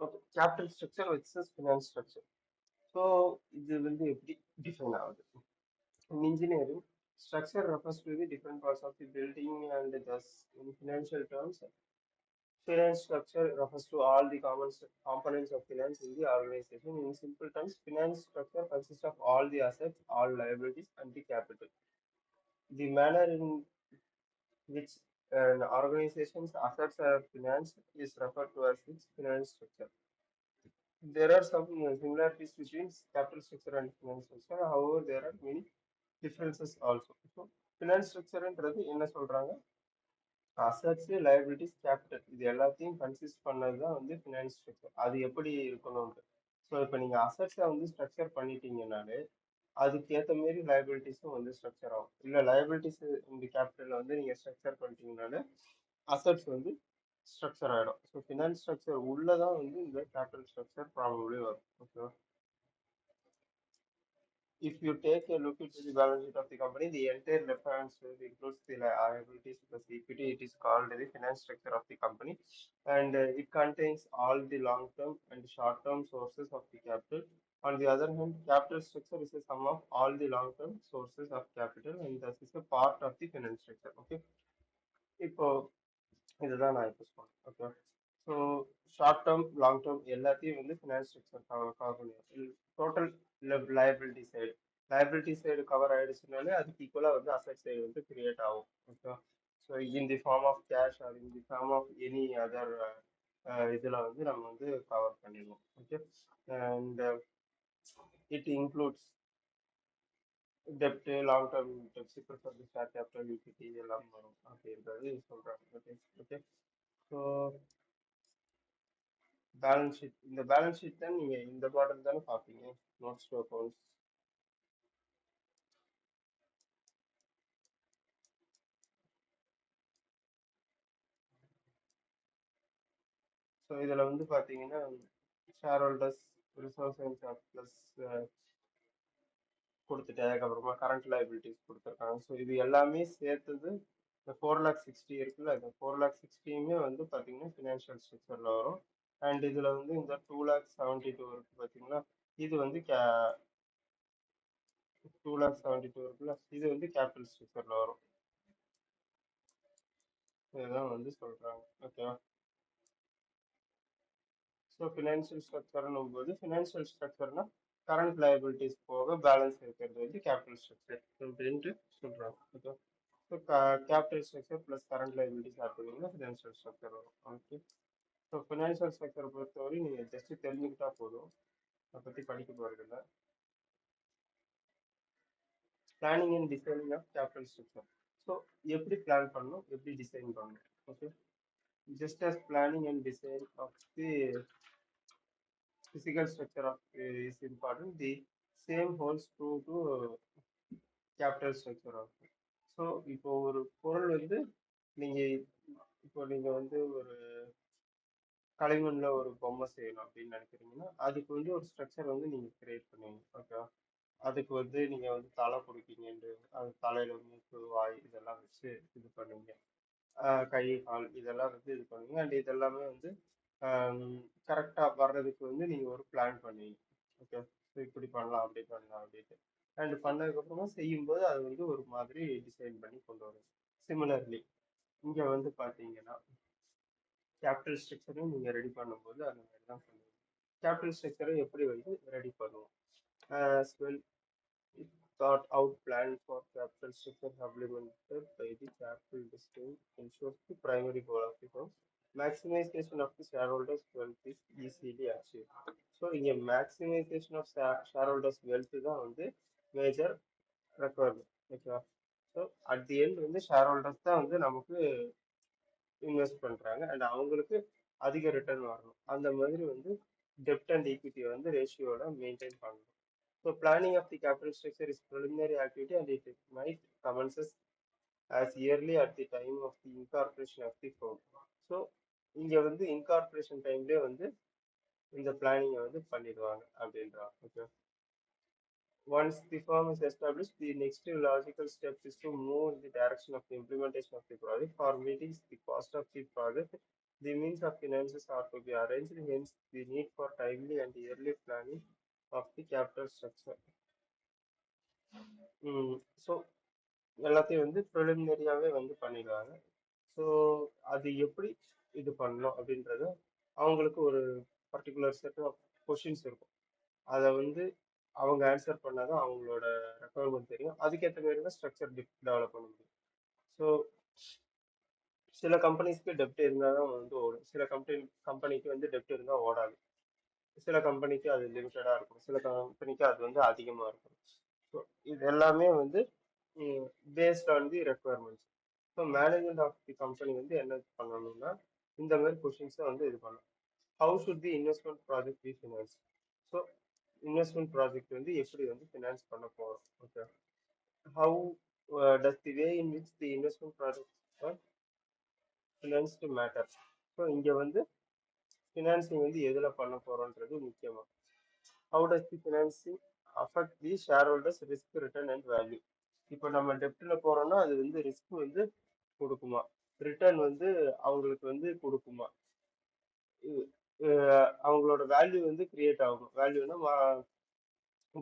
Okay, capital structure versus finance structure. So இது வந்து எப்படி டிஃபைன் ஆகுது? In engineering, structure refers to the different parts of the building and thus in financial terms, finance structure refers to all the common components of finance in the organization. In simple terms, finance structure consists of all the assets, all liabilities, and the capital. The manner in which an organization's assets are financed is referred to as its finance structure. There are some similarities between capital structure and finance structure. However, there are many differences also. So, finance structureன்றது என்ன சொல்றாங்க? Assets, liabilities, capital இது எல்லாத்தையும் consist பண்ணது தான் வந்து finance structure. அது எப்படி இருக்கணும்னு. ஸோ இப்போ நீங்கள் அசட்ஸை வந்து ஸ்ட்ரக்சர் பண்ணிட்டீங்கனாலே அதுக்கேற்ற மாரி லைபிலிட்டிஸும் வந்து ஸ்ட்ரக்சர் ஆகும். இல்லை லைபிலிட்டிஸ் இந்த கேபிட்டலில் வந்து நீங்கள் ஸ்ட்ரக்சர் பண்ணிட்டீங்கனாலே அசட்ஸ் வந்து ஸ்ட்ரக்சர் ஆகிடும். ஸோ ஃபினான்ஸ் ஸ்ட்ரக்சர் உள்ளதான் வந்து இந்த கேபிட்டல் ஸ்ட்ரக்சர் ப்ராபபிளி வரும். ஓகேவா, if you take a look into the balance sheet of the company, the entire left hand side includes the liabilities plus equity. It is called the finance structure of the company, and it contains all the long-term and short-term sources of the capital. On the other hand, capital structure is a sum of all the long-term sources of capital, and thus is a part of the finance structure. Okay, இப்போ இதுதான் நான் இப்போ சொன்னேன். Okay, so short term long term எல்லாத்தையும் வந்து finance structure cover பண்ணிடும். Total liability side, liability side cover ஆயிடுச்சுனாலே அதுக்கு ஈக்குவலாக வந்து அசட் சைடு வந்து கிரியேட் ஆகும். Okay, so in the form of cash R in the form of any other இதில் வந்து நம்ம வந்து கவர் பண்ணிடுவோம். Okay, and it includes dept, long term dept, prefer share capital, equity எல்லாம் வரும் அப்படின்றது சொல்கிறாங்க. Okay, okay, so balance sheet, இந்த பேலன்ஸ் ஷீட் தான் நீங்க இந்த மாடல் தானே பார்ப்பீங்க நோட்ஸ் டு அக்கௌண்ட்ஸ். ஸோ இதில் வந்து பார்த்தீங்கன்னா share holders, reserves and surplus கொடுத்துட்டு அதுக்கப்புறமா கரண்ட் லைபிலிட்டிஸ் கொடுத்துருக்காங்க. ஸோ இது எல்லாமே சேர்த்தது இந்த 4,60,000 இருக்குல்ல, இந்த 4,60,000மே வந்து பார்த்தீங்கன்னா ஃபினான்ஷியல் ஸ்ட்ரக்சரில் வரும். அண்ட் இதில் வந்து இந்த 2,72,000 இருக்கு பார்த்தீங்கன்னா, இது வந்து 2,72,000 இருக்குல்ல, இது வந்து கேபிட்டல் ஸ்ட்ரக்சரில் வரும். இதுதான் வந்து சொல்கிறாங்க. ஓகேவா, ஸோ ஃபினான்ஷியல் ஸ்ட்ரக்சர்னும் போது ஃபினான்ஷியல் ஸ்ட்ரக்சர்னா கரண்ட் லைபிலிட்டிஸ் போக பேலன்ஸ் இருக்கிறது வந்து கேபிட்டல் ஸ்ட்ரக்சர் அப்படின்ட்டு சொல்கிறாங்க. Okay, so capital structure plus current liabilities add பண்ணிங்கன்னா ஃபினான்ஷியல் ஸ்ட்ரக்சர் வரும். ஓகே, ஸோ ஃபினான்ஷியல் ஸ்ட்ரக்சரை பொறுத்தவரை நீங்கள் ஜஸ்ட் தெரிஞ்சுக்கிட்டா போதும், அதை பற்றி படிக்க போகிறதில்ல. Planning and designing of capital structure. So எப்படி பிளான் பண்ணணும், எப்படி டிசைன் பண்ணணும். Okay, just as planning and design of the physical structure of is important, the same holds true to capital structure of. So இப்போ ஒரு பொருள் வந்து நீங்க இப்போ நீங்க வந்து ஒரு களிமண்ல ஒரு பொம்மை செய்யணும் அப்படின்னு நினைக்கிறீங்கன்னா அதுக்கு வந்து ஒரு ஸ்ட்ரக்சர் வந்து நீங்க கிரியேட் பண்ணுவீங்க. ஓகேவா? அதுக்கு வந்து நீங்க வந்து தலை பிடிப்பீங்க, அது தலையில மூக்கு வாய் இதெல்லாம் வச்சு இது பண்ணுவீங்க. கை கால் இதெல்லாம் வந்து இது பண்ணுவீங்க. அண்ட் இதெல்லாமே வந்து கரெக்டா வர்றதுக்கு வந்து நீங்க ஒரு பிளான் பண்ணுவீங்க. ஓகே, இப்படி பண்ணலாம் அப்படி பண்ணலாம் அப்படின்ட்டு. அண்ட் பண்ணதுக்கு அப்புறமா செய்யும்போது அது வந்து ஒரு மாதிரி டிசைன் பண்ணி கொண்டு வரும். சிமிலர்லி இங்க வந்து பாத்தீங்கன்னா கேபிட்டல் ஸ்ட்ரக்சரையும் நீங்க ரெடி பண்ணும்போது அந்த மாதிரி தான் பண்ணுவீங்க. கேபிட்டல் ஸ்ட்ரக்சரை எப்படி வந்து ரெடி பண்ணுவோம்? as well it thought out plan for capital structure supplemented by the capital discount ensures the primary goal of the firm. Maximization of the shareholders' wealth is easily achieved. So இங்கே maximisation of shareholders wealth தான் வந்து major requirement. ஓகேவா? So at the end வந்து share holders தான் வந்து நமக்கு invest பண்றாங்க and அவங்களுக்கு அதிக ரிட்டர்ன் வரணும். அந்த மாதிரி வந்து டெப்ட் அண்ட் ஈக்விட்டியை வந்து ரேஷியோட மெயின்டைன் பண்ணணும். So planning of the capital structure is preliminary activity and it might commences as early at the time of the incorporation of the firm. So இங்க வந்து இன்கார்பரேஷன் டைம்லேயே வந்து இந்த பிளானிங்கை வந்து பண்ணிடுவாங்க அப்படின்றாங்க. Okay, once the firm is established, the next logical step is to move in the direction of the implementation of the project. For meeting the cost of the project, the means of finances are to be arranged, hence the need for timely and early planning of the capital structure. So எல்லாத்தையும் வந்து ப்ரிலிமினரியாவே வந்து பண்ணிடுவாங்க. So அது எப்படி இது பண்ணணும் அப்படின்றது அவங்களுக்கு ஒரு பர்டிகுலர் செட் ஆஃப் கொஷின்ஸ் இருக்கும். அதை வந்து அவங்க ஆன்சர் பண்ணாதான் அவங்களோட ரெக்குவயர்மெண்ட் தெரியும். அதுக்கேற்ற மாதிரி தான் ஸ்ட்ரக்சர் டெவலப் பண்ண முடியும். ஸோ சில கம்பெனிஸ்க்கு டெப்ட் இருந்தால் தான் வந்து ஓடும், சில கம்பெனிக்கு வந்து டெப்ட் இருந்தால் ஓடாது. சில கம்பெனிக்கு அது லிமிட்டடாக இருக்கும், சில கம்பெனிக்கு அது வந்து அதிகமாக இருக்கும். ஸோ இது எல்லாமே வந்து based on the requirements. So management of the company வந்து என்ன பண்ணணும்னா இந்த மாதிரி கொஷின்ஸை வந்து இது பண்ணணும். How should the investment project be finance? So investment project வந்து எப்படி வந்து ஃபினான்ஸ் பண்ண போகிறோம். Okay, how does the way in which the investment project are financed matter? So இங்கே வந்து ஃபினான்சிங் வந்து எதில் பண்ண போகிறோன்றது முக்கியமாக. How does the financing affect the share holders risk return and value? இப்போ நம்ம டெப்டில் போகிறோம்னா அது வந்து ரிஸ்க் வந்து கொடுக்குமா, ரிட்டர்ன் வந்து அவங்களுக்கு வந்து கொடுக்குமா, அவங்களோட வேல்யூ வந்து கிரியேட் ஆகும், வேல்யூனா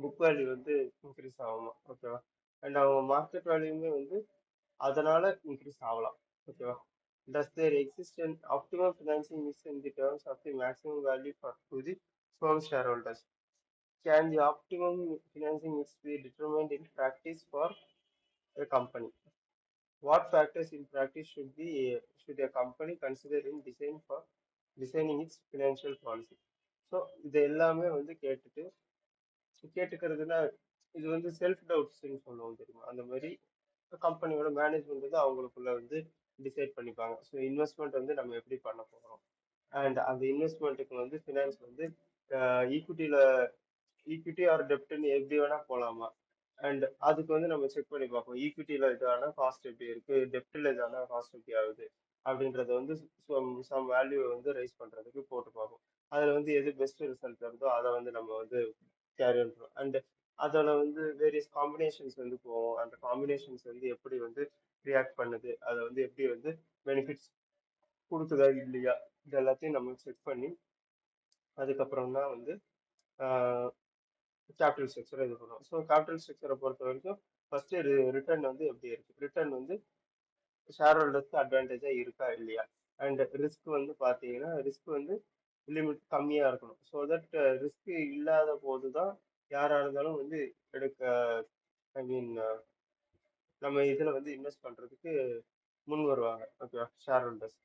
புக் வேல்யூ வந்து இன்க்ரீஸ் ஆகுமா. ஓகேவா? அண்ட் அவங்க மார்க்கெட் வேல்யூமே வந்து அதனால இன்க்ரீஸ் ஆகலாம். ஓகேவா? Does there exist and optimum financing mix in the terms of the maximum value for to the firm shareholders? Can the optimum financing mix be determined in practice for a company? What factors in practice should a company consider in designing its financial policy? So இது எல்லாமே வந்து கேட்டுக்கிறதுனா இது வந்து self டவுட்ஸ்ன்னு சொல்லுவோம் தெரியுமா, அந்த மாதிரி கம்பெனியோட மேனேஜ்மெண்ட் வந்து அவங்களுக்குள்ள வந்து டிசைட் பண்ணிப்பாங்க. ஸோ இன்வெஸ்ட்மெண்ட் வந்து நம்ம எப்படி பண்ண போகிறோம் அண்ட் அந்த இன்வெஸ்ட்மெண்ட்டுக்கு வந்து ஃபினான்ஸ் வந்து ஈக்விட்டியில ஈக்விட்டி ஆர் டெப்ட்னு எப்படி வேணா போகலாமா. அண்ட் அதுக்கு வந்து நம்ம செக் பண்ணி பார்ப்போம், ஈக்விட்டியில இதான காஸ்ட் எப்படி இருக்கு, டெப்டில் இதான காஸ்ட் எப்படி ஆகுது அப்படின்றத வந்து சம் வேல்யூ வந்து ரைஸ் பண்றதுக்கு போட்டு பார்ப்போம். அதுல வந்து எது பெஸ்ட் ரிசல்ட் வருதோ அதை வந்து நம்ம வந்து கேரி பண்ணுறோம். அண்ட் அதோட வந்து வேரியஸ் காம்பினேஷன்ஸ் வந்து போவோம், அந்த காம்பினேஷன்ஸ் வந்து எப்படி வந்து ரியாக்ட் பண்ணுது, அதை வந்து எப்படி வந்து பெனிஃபிட்ஸ் கொடுக்குதா இல்லையா, இது எல்லாத்தையும் நம்ம செக் பண்ணி அதுக்கப்புறம் தான் வந்து கேபிட்டல் ஸ்ட்ரக்சரை இது பண்ணுவோம். ஸோ கேபிட்டல் ஸ்ட்ரக்சரை பொறுத்த வரைக்கும் ஃபர்ஸ்ட் ரிட்டர்ன் வந்து எப்படி இருக்கு, ரிட்டர்ன் வந்து ஷேர் ஹோல்டர்ஸ்க்கு அட்வான்டேஜா இருக்கா இல்லையா, அண்ட் ரிஸ்க் வந்து பார்த்தீங்கன்னா ரிஸ்க் வந்து லிமிட் கம்மியா இருக்கணும். ஸோ தட் ரிஸ்க் இல்லாத போது தான் யாரா இருந்தாலும் வந்து எடுக்க, ஐ மீன் நம்ம இதுல வந்து இன்வெஸ்ட் பண்றதுக்கு முன் வருவாங்க. Okay, share holders.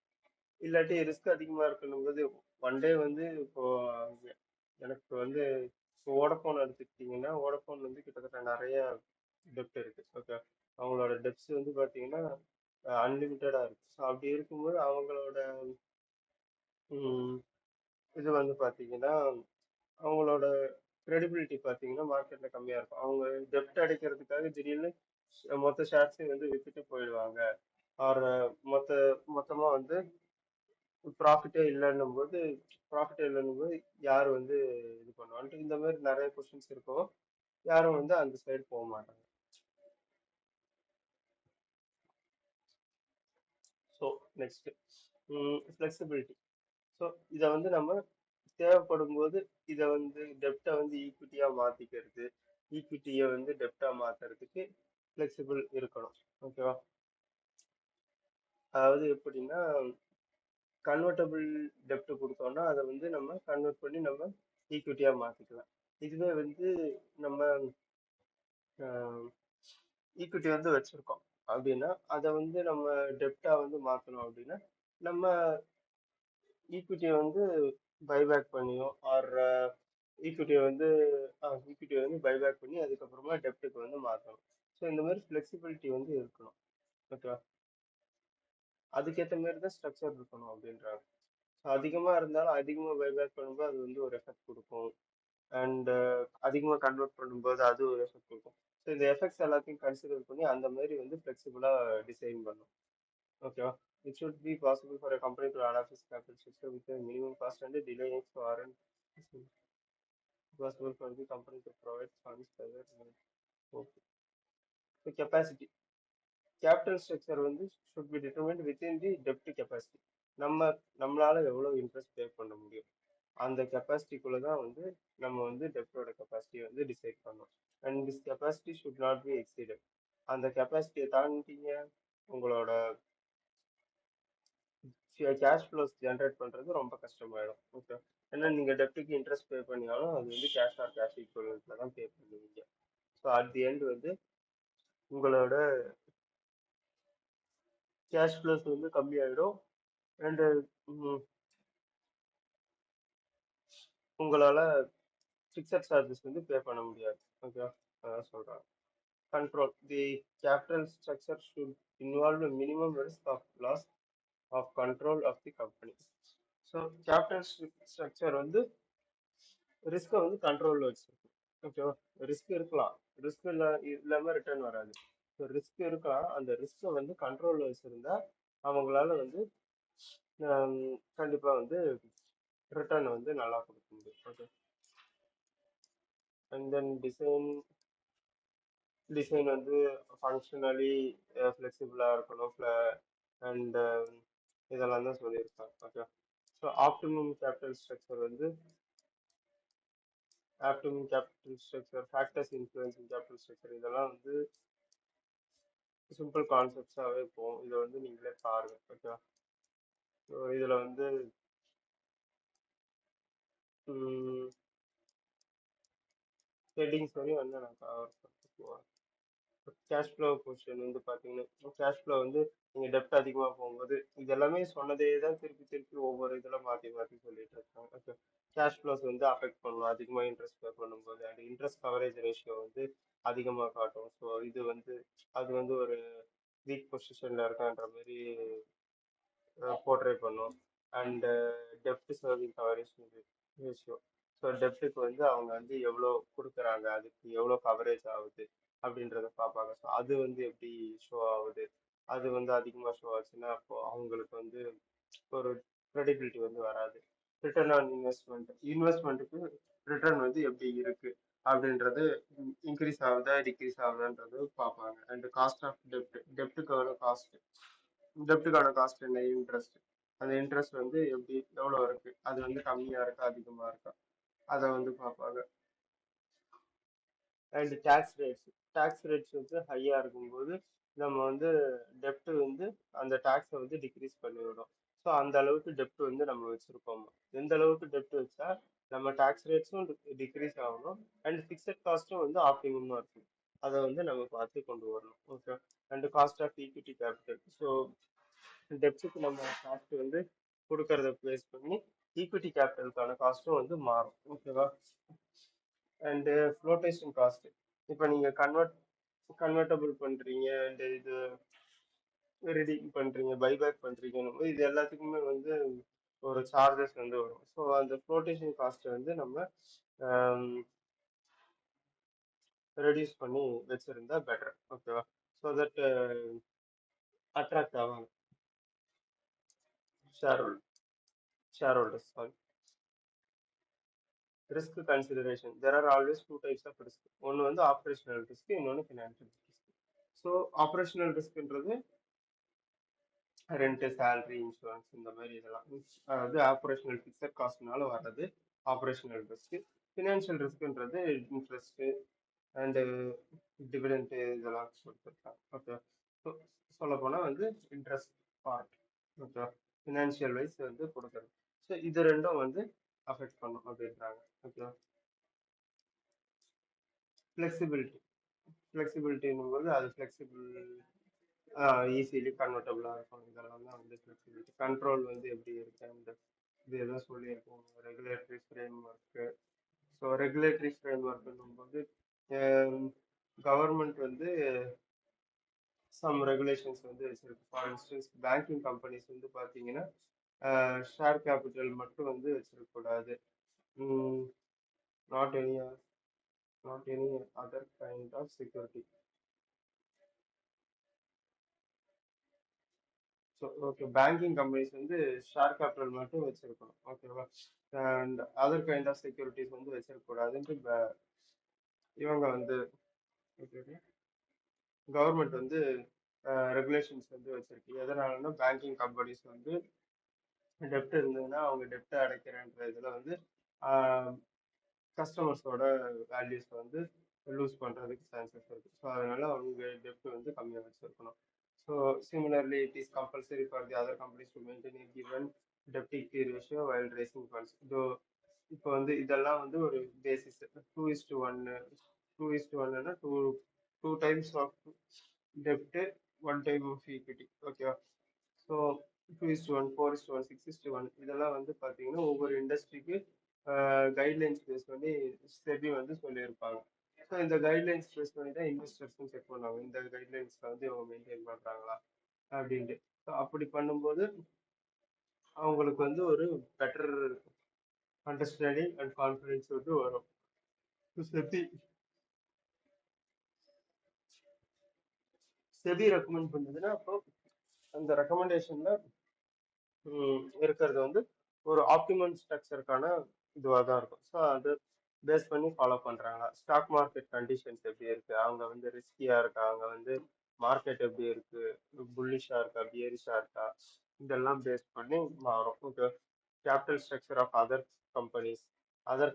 இல்லாட்டி ரிஸ்க் அதிகமா இருக்கணும் போது ஒன் டே வந்து இப்போ எனக்கு வந்து இப்போ வோடஃபோன் எடுத்துக்கிட்டிங்கன்னா வோடஃபோன் வந்து கிட்டத்தட்ட நிறைய டெப்ட் இருக்கு. ஓகே, அவங்களோட டெப்ட்ஸ் வந்து பார்த்தீங்கன்னா அன்லிமிட்டடா இருக்கு. ஸோ அப்படி இருக்கும்போது அவங்களோட ம், இது வந்து பார்த்தீங்கன்னா அவங்களோட கிரெடிபிலிட்டி பார்த்தீங்கன்னா மார்க்கெட்ல கம்மியா இருக்கும். அவங்க டெப்ட் அடைக்கிறதுக்காக திடீர்னு மொத்த ஷேர்ஸையும் வந்து வித்துட்டு போயிடுவாங்க. ஆர் மொத்தமா வந்து ப்ராஃபிட்டே இல்லைன்னும் போது யார் வந்து இது பண்ணுவான்ட்டு இந்த மாதிரி நிறைய கொஸ்டின்ஸ் இருக்கும். யாரும் வந்து அந்த சைடு போக மாட்டாங்க. So next flexibility. ஸோ இதை வந்து நம்ம தேவைப்படும் போது இதை வந்து டெப்டை வந்து ஈக்விட்டியா மாத்திக்கிறது, ஈக்விட்டியை வந்து டெப்டா மாத்துறதுக்கு ஃப்ளெக்சிபிள் இருக்கணும். ஓகேவா? அதாவது எப்படின்னா கன்வெர்ட்டபிள் டெப்ட் கொடுத்தோம்னா அதை வந்து நம்ம கன்வெர்ட் பண்ணி நம்ம ஈக்விட்டியா மாத்திக்கலாம். இதுவே வந்து நம்ம ஈக்விட்டி வந்து வச்சிருக்கோம் அப்படின்னா அதை வந்து நம்ம டெப்டா வந்து மாத்தணும் அப்படின்னா நம்ம ஈக்விட்டியை வந்து பைபேக் பண்ணியோ ஆர் ஈக்விட்டியை வந்து பைபேக் பண்ணி அதுக்கப்புறமா டெப்ட்டுக்கு வந்து மாற்றணும். ஸோ இந்த மாதிரி ஃப்ளெக்சிபிலிட்டி வந்து இருக்கணும். ஓகேவா? அதுக்கேற்ற மாதிரி தான் ஸ்ட்ரக்சர் இருக்கணும் அப்படின்றாங்க. ஸோ அதிகமாக இருந்தாலும் அதிகமாக பைபேக் பண்ணும்போது அது வந்து ஒரு எஃபெக்ட் கொடுக்கும். அண்ட் அதிகமாக கன்வெர்ட் பண்ணும்போது அது ஒரு எஃபெக்ட் கொடுக்கும். ஸோ இந்த எஃபெக்ட்ஸ் எல்லாத்தையும் கன்சிடர் பண்ணி அந்த மாதிரி வந்து ஃப்ளெக்சிபிளாக டிசைன் பண்ணும். ஓகேவா? It should be possible for a company to adapt its capital structure with a minimum cost and delay so aren't possible for the company to provide funds further. Okay. So capacity. Capital structure வந்து should be determined within the debt capacity. நம்மளால எவ்வளவு interest பே பண்ண முடியும் அந்த கெப்பாசிட்டிக்குள்ள தான் வந்து நம்ம வந்து டெப்டோட கெப்பாசிட்டி வந்து டிசைட் பண்ணோம். And this capacity should not be exceeded. அந்த கெப்பாசிட்டியை தாண்டிட்டீங்க உங்களோட கேஷ் ஃப்ளோஸ் ஜென்ரேட் பண்றது ரொம்ப கஷ்டமாயிடும். ஓகே, ஏன்னா நீங்க டெப்ட்டுக்கு இன்ட்ரெஸ்ட் பே பண்ணினாலும் அது வந்து கேஷ் ஆர் கேஷ் ஈக்குவலன்ட்ல தான் பே பண்ணுவீங்க. ஸோ அட் தி எண்ட் வந்து உங்களோட கேஷ் ஃப்ளோஸ் வந்து கம்மியாயிடும். அண்ட் உங்களால ஃபிக்ஸட் சார்ஜஸ் வந்து பே பண்ண முடியாது. ஓகே, அதான் சொல்றேன். Control the capital structure should involve minimum risk of loss of control of the company. So capital structure வந்து ரிஸ்க்கை வந்து கண்ட்ரோல்ல வச்சிருக்கும். ஓகேவா? ரிஸ்க் இருக்கலாம், ரிஸ்க் இல்லாம ரிட்டர்ன் வராது. ஸோ ரிஸ்க் இருக்கலாம், அந்த ரிஸ்க்கை வந்து கண்ட்ரோல்ல வச்சிருந்தா அவங்களால வந்து கண்டிப்பா வந்து ரிட்டர்ன் வந்து நல்லா கொடுக்க முடியும். ஓகே, அண்ட் தென் டிசைன் வந்து ஃபங்க்ஷனலி ஃப்ளெக்சிபிளா இருக்கணும். அண்ட் இதெல்லாம் தான் சொல்லியிருக்காங்க. Okay, so optimum capital structure factors influencing capital structure இதெல்லாம் வந்து சிம்பிள் கான்செப்ட்ஸாகவே போகும். இதை வந்து நீங்களே பாருங்க. ஓகேவா? ஸோ இதில் வந்து ஹெட்டிங்ஸ் வரையும் வந்து நான் கவர் பண்ணிட்டு போவேன். கேஷ் ஃப்ளோ பொசிஷன் வந்து பார்த்தீங்கன்னா கேஷ் ஃப்ளோ வந்து நீங்கள் டெப்ட் அதிகமாக போகும்போது இது எல்லாமே சொன்னதே தான் திருப்பி திருப்பி ஒவ்வொரு இதில் மாற்றி மாற்றி சொல்லிட்டு இருக்காங்க. ஓகே, கேஷ் ஃப்ளோஸ் வந்து அஃபெக்ட் பண்ணும் அதிகமாக இன்ட்ரெஸ்ட் பே பண்ணும்போது. அண்ட் இன்ட்ரெஸ்ட் கவரேஜ் ரேஷியோ வந்து அதிகமாக காட்டும். ஸோ இது வந்து அது வந்து ஒரு வீக் பொசிஷனில் இருக்கான்ற மாதிரி போர்ட்ரே பண்ணும். அண்ட் டெப்ட் சர்விங் கவரேஜ் ரேஷியோ. ஸோ டெப்ட்டுக்கு வந்து அவங்க வந்து எவ்வளோ கொடுக்குறாங்க, அதுக்கு எவ்வளோ கவரேஜ் ஆகுது அப்படின்றத பார்ப்பாங்க. ஸோ அது வந்து எப்படி ஷோ ஆகுது, அது வந்து அதிகமாக ஷோ ஆச்சுன்னா அப்போ அவங்களுக்கு வந்து ஒரு credibility வந்து வராது. ரிட்டர்ன் ஆன் இன்வெஸ்ட்மெண்ட்டுக்கு ரிட்டர்ன் வந்து எப்படி இருக்கு அப்படின்றது இன்க்ரீஸ் ஆகுதா டிக்ரீஸ் ஆகுதான்றது பார்ப்பாங்க. அண்ட் காஸ்ட் ஆஃப் டெப்ட்டுக்கான காஸ்ட் என்ன, இன்ட்ரெஸ்ட், அந்த இன்ட்ரெஸ்ட் வந்து எப்படி எவ்வளோ இருக்கு, அது வந்து கம்மியா இருக்கா அதிகமா இருக்கா, அதை வந்து பார்ப்பாங்க. அண்ட் டேக்ஸ் ரேட்ஸ் வந்து ஹையா இருக்கும்போது நம்ம வந்து டெப்ட் வந்து அந்த டேக்ஸை வந்து டிக்ரீஸ் பண்ணி விடும். ஸோ அந்த அளவுக்கு டெப்ட் வந்து நம்ம வச்சிருக்கோமா, எந்த அளவுக்கு டெப்ட் வச்சா நம்ம டேக்ஸ் ரேட்ஸும் டிக்ரீஸ் ஆகணும் அண்ட் ஃபிக்ஸட் காஸ்ட்டும் வந்து ஆப்டிமமாக இருக்கும். அதை வந்து நம்ம பார்த்து கொண்டு வரணும். Okay, and cost of equity capital. So டெப்ட்டுக்கு நம்ம காஸ்ட் வந்து கொடுக்கறத பேஸ் பண்ணி ஈக்விட்டி கேபிட்டலுக்கான காஸ்ட்டும் வந்து மாறும். ஓகேவா? And flotation cost. இப்போ நீங்கள் கன்வெர்ட்டபிள் பண்றீங்க அண்ட் இது ரெடீம் பண்றீங்க பைபேக் பண்றீங்க இது எல்லாத்துக்குமே வந்து ஒரு சார்ஜஸ் வந்து வரும். ஸோ அந்த ஃப்ளோட்டேஷன் காஸ்ட் வந்து நம்ம ரெடியூஸ் பண்ணி வச்சிருந்தா பெட்டர். ஓகேவா? ஸோ தட் அட்ராக்ட் ஆவாங்க share share holders. Risk consideration there are always two types of risk. ஒன்று வந்து ஆப்ரேஷனல் ரிஸ்க், இன்னொன்று ஃபினான்ஷியல் ரிஸ்க். ஸோ ஆப்ரேஷனல் ரிஸ்க்ன்றது ரெண்ட், சேலரி, இன்சூரன்ஸ் இந்த மாதிரி இதெல்லாம் அதாவது ஆப்ரேஷனல் ஃபிக்ஸட் காஸ்ட்னால வர்றது ஆப்ரேஷனல் ரிஸ்க். ஃபினான்ஷியல் ரிஸ்க்ன்றது இன்ட்ரெஸ்ட் அண்டு டிவிடெண்ட் இதெல்லாம் கொடுத்துருக்காங்க. ஓகே. ஸோ சொல்ல போனால் வந்து interest part. Okay. Financial wise வந்து கொடுக்குறது. ஸோ இது ரெண்டும் வந்து அஃபெக்ட் பண்ணும் அப்படின்றாங்க. ஓகே. ஃப்ளெக்சிபிலிட்டி ஃப்ளெக்சிபிலிட்டின்னும் போது அது ஃப்ளெக்சிபிள் ஈஸிலி கன்வெர்ட்டபுளாக இருக்கும். இதெல்லாம் தான் வந்து ஃப்ளெக்சிபிலிட்டி. கண்ட்ரோல் வந்து எப்படி இருக்கு அந்த இது எதுவும் சொல்லியிருக்கோம். Regulatory frame work. So regulatory frame ஒர்க்குன்னும் போது கவர்மெண்ட் வந்து சம் ரெகுலேஷன்ஸ் வந்து வச்சிருக்கு. ஃபார் இன்ஸ்டன்ஸ் பேங்கிங் கம்பெனிஸ் வந்து பார்த்தீங்கன்னா ஷேர் கேபிட்டல் மட்டும் வந்து வச்சிருக்கக்கூடாது. Not any not any other kind of security. So okay, banking companies வந்து ஷேர் கேபிட்டல் மட்டும் வச்சிருக்கணும். ஓகேவா? And other kind of securities வந்து வச்சிருக்கக்கூடாதுன்ட்டு இவங்க வந்து கவர்மெண்ட் வந்து ரெகுலேஷன்ஸ் வந்து வச்சிருக்கு. எதனாலன்னா பேங்கிங் கம்பெனிஸ் வந்து டெப்ட் இருந்ததுன்னா அவங்க டெப்ட் அடைக்கிறன்ற இதில் வந்து கஸ்டமர்ஸோட வேல்யூஸ் வந்து லூஸ் பண்ணுறதுக்கு சான்சஸ் இருக்கு. ஸோ அதனால அவங்க டெப்ட் வந்து கம்மியாக வச்சிருக்கணும். So similarly it is compulsory for the other companies to maintain a given டெப்ட் equity ratio while raising funds. இப்போ வந்து இதெல்லாம் வந்து ஒரு பேசிஸ். 2:1 2:1ன்னா டூ டைம்ஸ் ஆஃப் டெப்ட், ஒன் டைம் ஆஃப் ஈக்விட்டி. ஓகேவா? ஸோ 2:1, 4:1, 6:1 இதெல்லாம் வந்து பார்த்தீங்கன்னா ஒவ்வொரு இண்டஸ்ட்ரிக்கு கைட்லைன்ஸ் பேஸ் பண்ணி செபி வந்து சொல்லியிருப்பாங்க. ஸோ இந்த கைட்லைன்ஸ் பேஸ் பண்ணி தான் இன்வெஸ்டர்ஸும் செக் பண்ணுவாங்க இந்த கைட்லைன்ஸில் வந்து இவங்க மெயின்டைன் பண்ணுறாங்களா அப்படின்ட்டு. ஸோ அப்படி பண்ணும்போது அவங்களுக்கு வந்து ஒரு பெட்டர் அண்டர்ஸ்டாண்டிங் அண்ட் கான்ஃபிடன்ஸ் வந்து வரும். செபி செபி ரெக்கமெண்ட் பண்ணுதுன்னா அப்போ அந்த ரெக்கமெண்டேஷன்ல இருக்கிறது வந்து ஒரு ஆப்டிமல் ஸ்ட்ரக்சருக்கான இதுவாக தான் இருக்கும். ஸோ அது பேஸ் பண்ணி ஃபாலோ பண்றாங்க. ஸ்டாக் மார்க்கெட் கண்டிஷன்ஸ் எப்படி இருக்கு, அவங்க வந்து ரிஸ்கியா இருக்கா, அவங்க வந்து மார்க்கெட் எப்படி இருக்கு, புல்லிஷா இருக்கா, பியரிஷா இருக்கா, இதெல்லாம் பேஸ் பண்ணி மாறும். Okay. Capital structure of other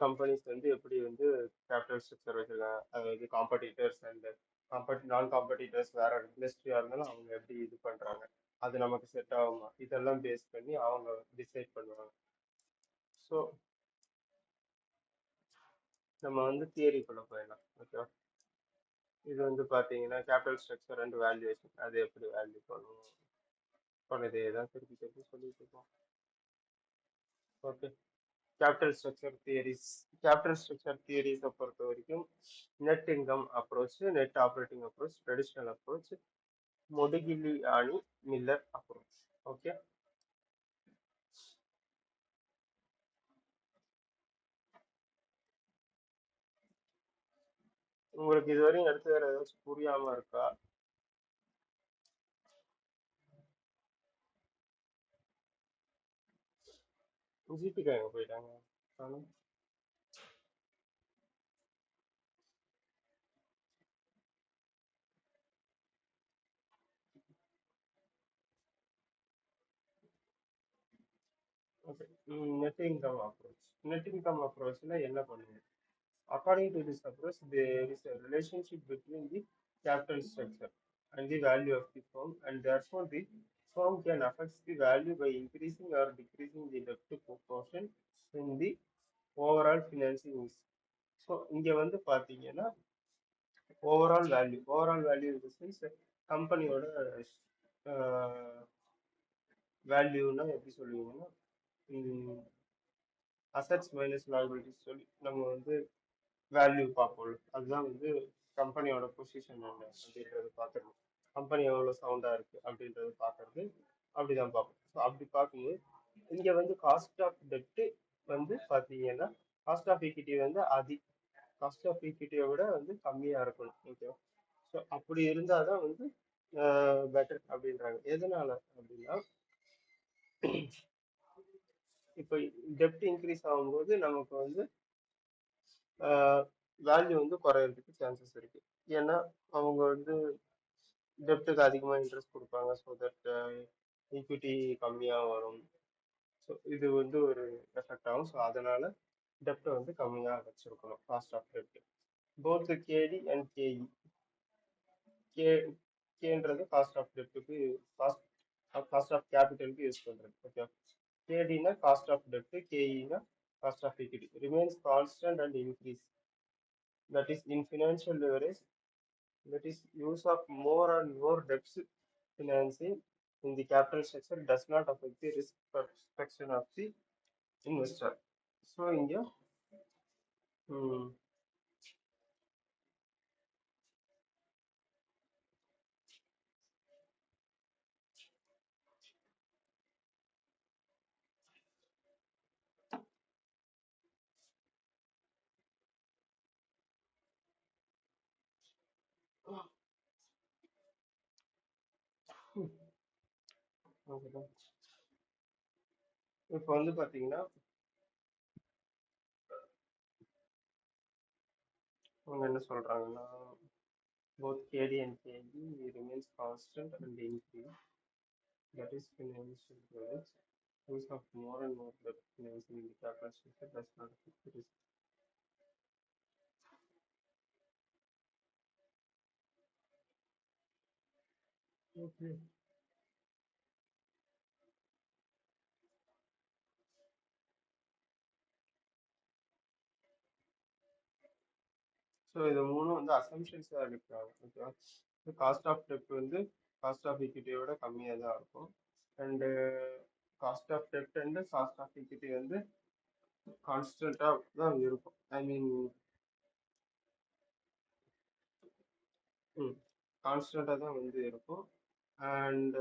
companies வந்து எப்படி வந்து கேபிட்டல் ஸ்ட்ரக்சர் வச்சிருக்காங்க, அதாவது காம்படிட்டர்ஸ் அண்ட் நான் காம்படிட்டர்ஸ் வேற இண்டஸ்ட்ரியா இருந்தாலும் அவங்க எப்படி இது பண்றாங்க, அது நமக்கு செட் ஆகுமா, இதெல்லாம் பேஸ் பண்ணி அவங்க டிசைட் பண்ணுவாங்க. ஸோ நம்ம வந்து தியரிக்குள்ள போயிடலாம். ஓகே. இது வந்து பாத்தீங்கன்னா கேபிட்டல் ஸ்ட்ரக்சர் அண்ட் வேல்யூவேஷன் அது எப்படி வேல்யூ பண்ணுவோம் பண்ணதே தான் திருப்பி திருப்பி சொல்லிட்டு இருக்கோம். ஓகே. கேபிட்டல் ஸ்ட்ரக்சர் தியரிஸை பொறுத்த வரைக்கும் net income approach, net operating approach, traditional approach, Modigliani Miller approach. Okay. உங்களுக்கு இதுவரையும் எடுத்து வேற ஏதாச்சும் புரியாம இருக்கா? ஜிபிக்கா எங்க போயிட்டாங்க? காணோம். ஓகே. நெட் இன்கம் அப்ரோச்ல என்ன பண்ணுவோம்? According to this approach, there is a relationship between the capital structure and the value of the firm, and therefore the firm can affect the value by increasing or decreasing the debt proportion in the overall financing mix. So இங்க வந்து பாத்தீங்கன்னா overall value in the sense கம்பெனியோட வேல்யூனா எப்படி சொல்லுவீங்கன்னா assets minus liabilities சொல்லி நம்ம வந்து value பார்ப்போம். அதுதான் வந்து கம்பெனியோட பொசிஷன் என்ன அப்படின்றது பார்க்கறது, கம்பெனி எவ்வளோ சவுண்டா இருக்கு அப்படின்றது பார்க்கறது, அப்படிதான் பார்ப்போம். ஸோ அப்படி பார்க்கும்போது இங்க வந்து காஸ்ட் ஆஃப் டெப்ட் வந்து பாத்தீங்கன்னா காஸ்ட் ஆஃப் ஈக்விட்டி வந்து காஸ்ட் ஆஃப் ஈக்விட்டியை விட வந்து கம்மியா இருக்கணும். ஓகேவா? ஸோ அப்படி இருந்தாதான் வந்து பெட்டர் அப்படின்றாங்க. எதனால அப்படின்னா இப்போ டெப்ட் இன்க்ரீஸ் ஆகும்போது நமக்கு வந்து வேல்யூ வந்து குறையறதுக்கு சான்சஸ் இருக்கு. ஏன்னா அவங்க வந்து டெப்ட்டுக்கு அதிகமா இன்ட்ரெஸ்ட் கொடுப்பாங்க, ஸோ தட் ஈக்விட்டி கம்மியா வரும். ஸோ இது வந்து ஒரு எஃபெக்ட் ஆகும். ஸோ அதனால டெப்ட்டை வந்து கம்மியா வச்சிருக்கணும். காஸ்ட் ஆஃப் டெப்ட் both KD and KE. K கேன்றது காஸ்ட் ஆஃப் டெப்ட்டுக்கு, காஸ்ட் காஸ்ட் ஆஃப் கேபிட்டலுக்கு யூஸ் பண்றது. ஓகே, கேடினா காஸ்ட் ஆஃப் டெப்ட், கேஇனா cost of equity remains constant and increase. That is in financial leverage, that is use of more and more debt financing in the capital structure does not affect the risk perception of the investor. So இங்க ம், okay. இப்போ வந்து பாத்தீங்கன்னா அவங்க என்ன சொல்றாங்கன்னா both KD and KE remains constant and increase. That is financial growth. Use of more and more debt financing in the capital structure does not affect the risk. Okay. So இது மூணும் வந்து அசம்ஷன்ஸாக எடுக்கிறாங்க. ஓகேவா? காஸ்ட் ஆஃப் டெப்ட் வந்து cost of ஈக்விட்டியோட கம்மியாக தான் இருக்கும். அண்டு காஸ்ட் ஆஃப் டெப்ட் அண்டு காஸ்ட் ஆஃப் ஈக்விட்டி வந்து கான்ஸ்டண்ட்டாக தான் இருக்கும். ஐ மீன் கான்ஸ்டண்ட்டாக தான் வந்து இருக்கும். அண்ட்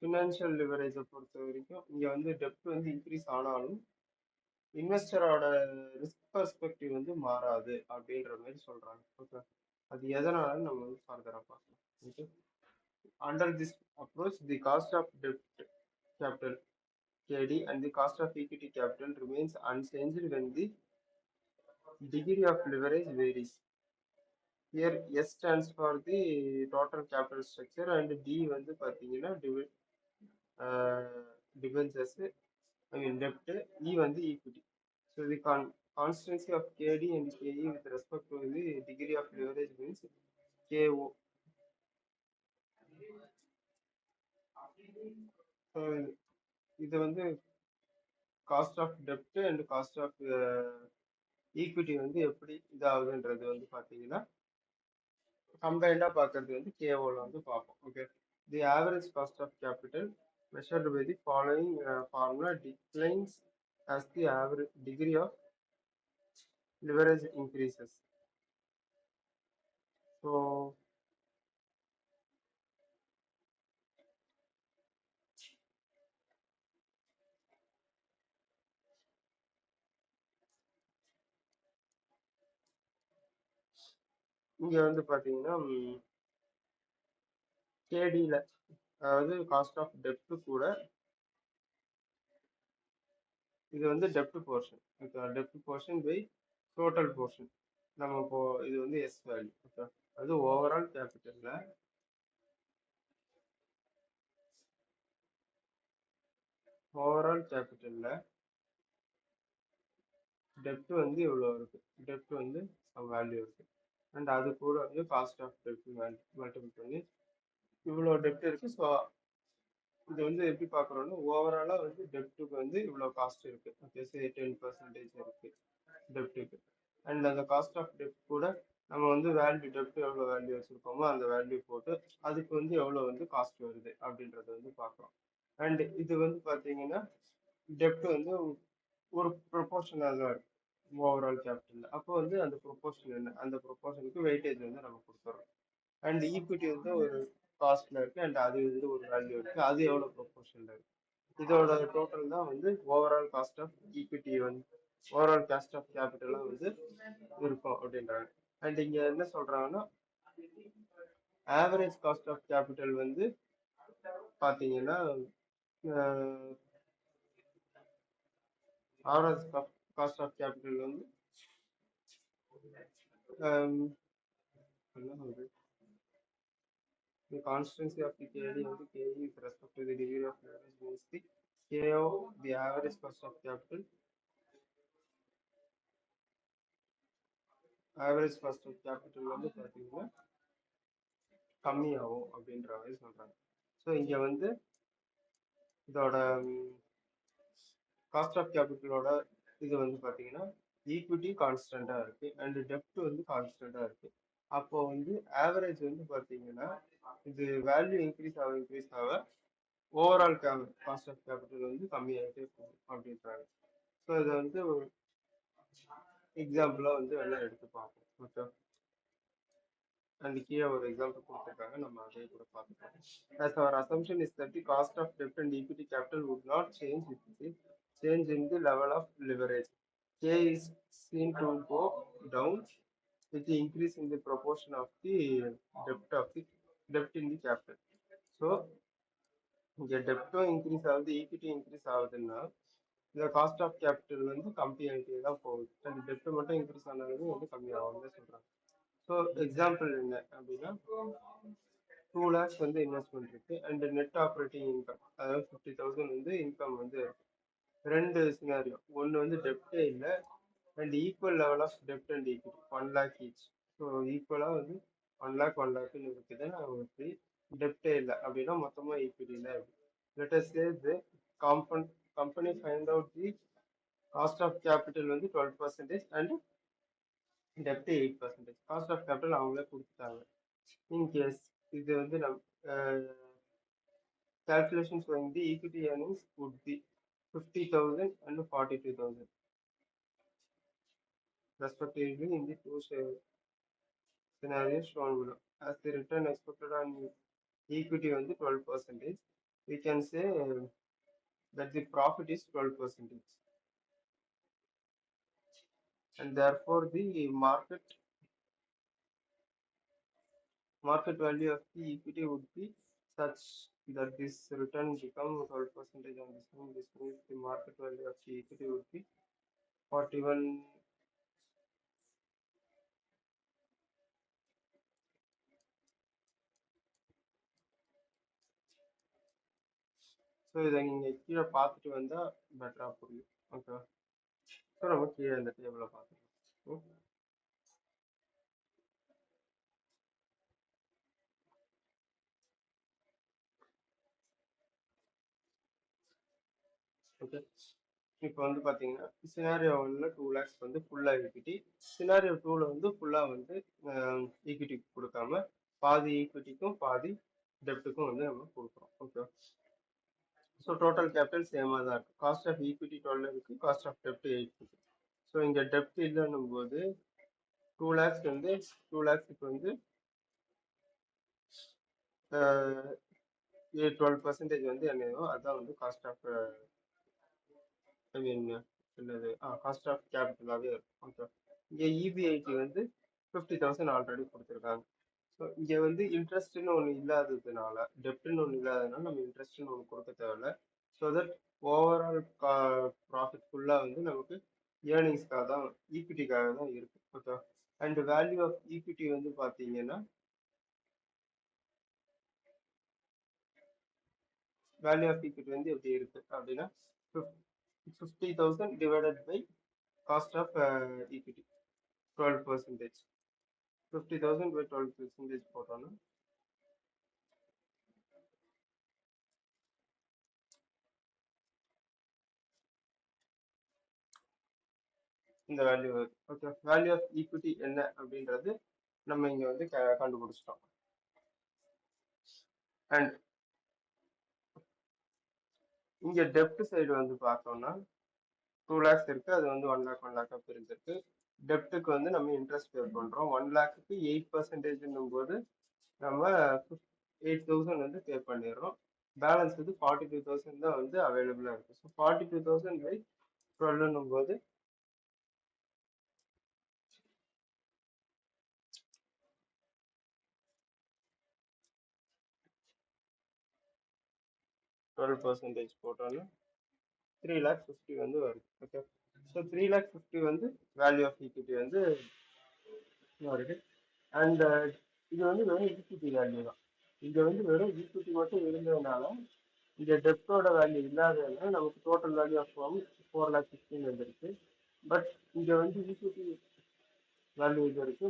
ஃபினான்ஷியல் லிவரேஜை பொறுத்த வரைக்கும் இங்கே வந்து டெப்ட் வந்து இன்க்ரீஸ் ஆனாலும் இன்வெஸ்டரோட ரிஸ்க் பெர்ஸ்பெக்டிவ் வந்து மாறாது அப்படின்ற மாதிரி சொல்றாங்க. ஓகே, அது எதனாலன்னு நம்ம வந்து ஃபர்தரா பார்க்கலாம். Okay, under this approach the cost of debt capital KD and the cost of equity capital remains unchanged when the degree of leverage varies. Here S stands for the total capital structure and D வந்து பாத்தீங்கன்னா debentures, I mean debt, E வந்து equity. So the constancy of KD and KE with respect to the degree of leverage means KO. So இது வந்து cost of டெப்ட் and cost of equity வந்து எப்படி இதாகுதுன்றது வந்து பார்த்தீங்கன்னா கம்பைண்டா பார்க்கறது வந்து கேஓல வந்து பார்ப்போம். Okay, the average cost of capital measured by the following formula declines as the average degree of leverage increases. So இங்க வந்து பார்த்தீங்கன்னா கேடியில், அதாவது காஸ்ட் ஆஃப் டெப்ட் கூட இது வந்து டெப்ட் போர்ஷன். ஓகே, டெப்ட் போர்ஷன் பை டோட்டல் போர்ஷன். நம்ம இப்போ இது வந்து எஸ் வேல்யூ. ஓகே, அது ஓவரால் கேபிட்டல்ல டெப்ட் வந்து இவ்வளோ இருக்கு, டெப்ட் வந்து வேல்யூ இருக்கு, அண்ட் அது கூட வந்து காஸ்ட் ஆஃப் டெப்ட் மல்டிபிள் பண்ணி இவ்வளோ டெப்ட் இருக்கு. ஸோ இது வந்து எப்படி பார்க்குறோம்னா ஓவராலாக வந்து டெப்ட்டுக்கு வந்து இவ்வளோ காஸ்ட் இருக்கு. ஓகே, சரி 10% இருக்கு டெப்ட்டுக்கு. அண்ட் அந்த காஸ்ட் ஆஃப் டெப்ட் கூட நம்ம வந்து வேல்யூ டெப்ட் எவ்வளோ வேல்யூ வச்சிருக்கோமோ அந்த வேல்யூ போட்டு அதுக்கு வந்து எவ்வளோ வந்து காஸ்ட் வருது அப்படின்றத வந்து பார்க்குறோம். அண்ட் இது வந்து பார்த்தீங்கன்னா டெப்ட் வந்து ஒரு ப்ரொபோர்ஷனல் தான் இருக்கு. Overall capital. அப்போ வந்து அந்த ப்ரொபோர்ஷன் என்ன, அந்த ப்ரொபோர்ஷனுக்கு வெயிட்டேஜ் வந்து நம்ம கொடுத்துறோம். அண்ட் ஈக்விட்டி வந்து ஒரு காஸ்ட்ல இருக்கு அண்ட் அது வந்து ஒரு வேல்யூ இருக்கு, அது எவ்வளவு ப்ரொபோர்ஷன்ல இருக்கு. இதோட டோட்டல் தான் வந்து ஓவரால் காஸ்ட் ஆஃப் ஈக்விட்டி வந்து ஓவரால் காஸ்ட் ஆஃப் கேபிட்டலும் வந்து இருக்கும் அப்படின்றாங்க. அண்ட் இங்க என்ன சொல்றாங்கன்னா ஆவரேஜ் காஸ்ட் ஆஃப் கேபிட்டல் வந்து பாத்தீங்கன்னா ஆவரேஜ் காஸ்ட் ஆஃப் கேபிட்டல் வந்து என்ன சொல்றது, the constancy of the KD வந்து KE with respect to the degree of leverage means the KO, the average cost of capital, average cost of capital வந்து பாத்தீங்கன்னா கம்மியாகும் அப்படின்ற மாதிரி சொல்றாங்க. ஸோ இங்க வந்து இதோட காஸ்ட் ஆஃப் கேபிட்டலோட இது வந்து பாத்தீங்கன்னா ஈக்விட்டி கான்ஸ்டன்டா இருக்கு அண்ட் டெப்ட் வந்து கான்ஸ்டன்டா இருக்கு. அப்போ வந்து ஆவரேஜ் வந்து பாத்தீங்கன்னா இது வேல்யூ இன்க்ரீஸ் ஆக ஓவரால் காஸ்ட் ஆஃப் கேபிட்டல் வந்து கம்மியாகிட்டே போகும் அப்படின்றாங்க. ஸோ இதை வந்து ஒரு எக்ஸாம்பிளா வந்து எல்லாம் எடுத்து பார்ப்போம். ஓகே, அண்ட் கீழே ஒரு எக்ஸாம்பிள் கொடுத்துருக்காங்க, நம்ம அதே கூட பார்த்துக்கலாம். As our assumption is that the cost of debt and equity capital would not change with the change in the level of leverage. K is seen to go down with the increase in the proportion of the debt in the capital. So இங்க டெப்டும் increase ஆகுது, equity increase ஆகுதுன்னா இந்த cost of capital வந்து கம்மி ஆகிட்டே தான் போகுது. அந்த டெப்ட் மட்டும் இன்க்ரீஸ் ஆனது வந்து கம்மியாகும்னு சொல்றாங்க. ஸோ எக்ஸாம்பிள் என்ன அப்படின்னா 2 lakhs வந்து இன்வெஸ்ட்மெண்ட் இருக்கு அண்ட் நெட் ஆப்ரேட்டிங் இன்கம் அதாவது 50,000 வந்து இன்கம் வந்து இருக்கு. ரெண்டு சினாரியோ, ஒன்று வந்து டெப்டே இல்லை அண்ட் ஈக்குவல் லெவல் ஆஃப் டெப்ட் and equity 1 lakh each. So ஈக்குவலாக வந்து 1 lakh இருக்குது, நமக்கு டெப்டே இல்லை அப்படின்னா மொத்தமாக ஈக்விட்டி தான் இருக்கு. Let us say the company find out the cost of capital வந்து 12% and debt 8%. Cost of capital அவங்களே கொடுத்துட்டாங்க. இன்கேஸ் இது வந்து நம் calculation showing the equity earnings would be 50,000 and 42,000 respectively in the two scenarios shown below. As the return expected on equity வந்து 12%, we can say that the profit is 12%, and therefore the market value of the equity would be such that this return become 12% on this one. This means the market value of the equity would be 41. So இதை நீங்கள் கீழே பார்த்துட்டு வந்தால் பெட்டராக புரியும். ஓகேவா? So நம்ம கீழே இந்த டேபிளை பார்த்துக்கலாம். ஓகே, இப்போ வந்து பார்த்தீங்கன்னா சினாரியோ 1ல 2 lakhs வந்து ஃபுல்லாக ஈக்விட்டி, சினாரியோ 2ல வந்து ஃபுல்லாக வந்து ஈக்விட்டி கொடுக்காம பாதி ஈக்விட்டிக்கும் பாதி டெப்ட்டுக்கும் வந்து நம்ம கொடுக்குறோம். ஓகே, ஸோ டோட்டல் கேபிட்டல் சேமாக தான் இருக்குது. காஸ்ட் ஆஃப் ஈக்விட்டி 12 இருக்குது, காஸ்ட் ஆஃப் டெப்ட் 8 இருக்குது. ஸோ இங்கே டெப்ட் இல்லைன்னும் போது 2 lakhs வந்து 2 lakhsக்கு வந்து 12% வந்து என்னதோ அதுதான் வந்து காஸ்ட் ஆஃப் ஐ மீன் என்னது காஸ்ட் ஆஃப் கேபிட்டலாகவே இருக்கும். ஓகே, இங்கே இபிஐடி வந்து 50,000 ஆல்ரெடி கொடுத்துருக்காங்க. ஸோ இங்கே வந்து இன்ட்ரெஸ்ட்னு ஒன்று இல்லாததுனால, டெப்ட்னு ஒன்று இல்லாததுனால நம்ம இன்ட்ரெஸ்ட்னு ஒன்று கொடுக்க தேவையில்ல. ஸோ தட் ஓவரால் ப்ராஃபிட் ஃபுல்லாக வந்து நமக்கு ஏர்னிங்ஸ்க்காக தான், ஈக்விட்டிக்காக தான் இருக்கு. Okay, and value of equity வந்து பார்த்தீங்கன்னா வேல்யூ ஆஃப் ஈக்விட்டி வந்து எப்படி இருக்கு அப்படின்னா 50,000 divided by cost of equity 12%. 50,000 by 12% போட்டோம்னா இந்த வேல்யூ வருது. ஓகே, வேல்யூ ஆஃப் ஈக்விட்டி என்ன அப்படின்றது நம்ம இங்க வந்து கண்டுபிடிச்சிட்டோம். அண்ட் இங்க டெப்ட் சைடு வந்து பார்த்தோம்னா 2 lakhs இருக்கு, அது வந்து 1 lakh 1 lakh பிரிஞ்சிருக்கு. டெப்ட்டுக்கு வந்து நம்ம இன்ட்ரெஸ்ட் பே பண்றோம். 1 lakhக்கு 8% போது நம்ம 8,000 வந்து பே பண்ணிடுறோம். பேலன்ஸ் வந்து 42,000 தான் வந்து அவைலபிளா இருக்கு. ஸோ 42,000 பை 12 போது 12% போட்டோம்னா 3,50,000 வந்து வருது. ஓகே, ஸோ 3,50,000 வந்து வேல்யூ ஆஃப் ஈக்விட்டி வந்து வருது. அண்ட் இது வந்து வெறும் ஈக்விட்டி வேல்யூ தான். இங்க வந்து வெறும் ஈக்விட்டி மட்டும் இருந்ததுனால இந்த டெப்டோட வேல்யூ இல்லாததுனால நமக்கு டோட்டல் வேல்யூ ஆஃப் ஃபார்ம் 4,16,000 வந்துருக்கு. பட் இங்க வந்து ஈக்விட்டி வேல்யூ இது இருக்கு.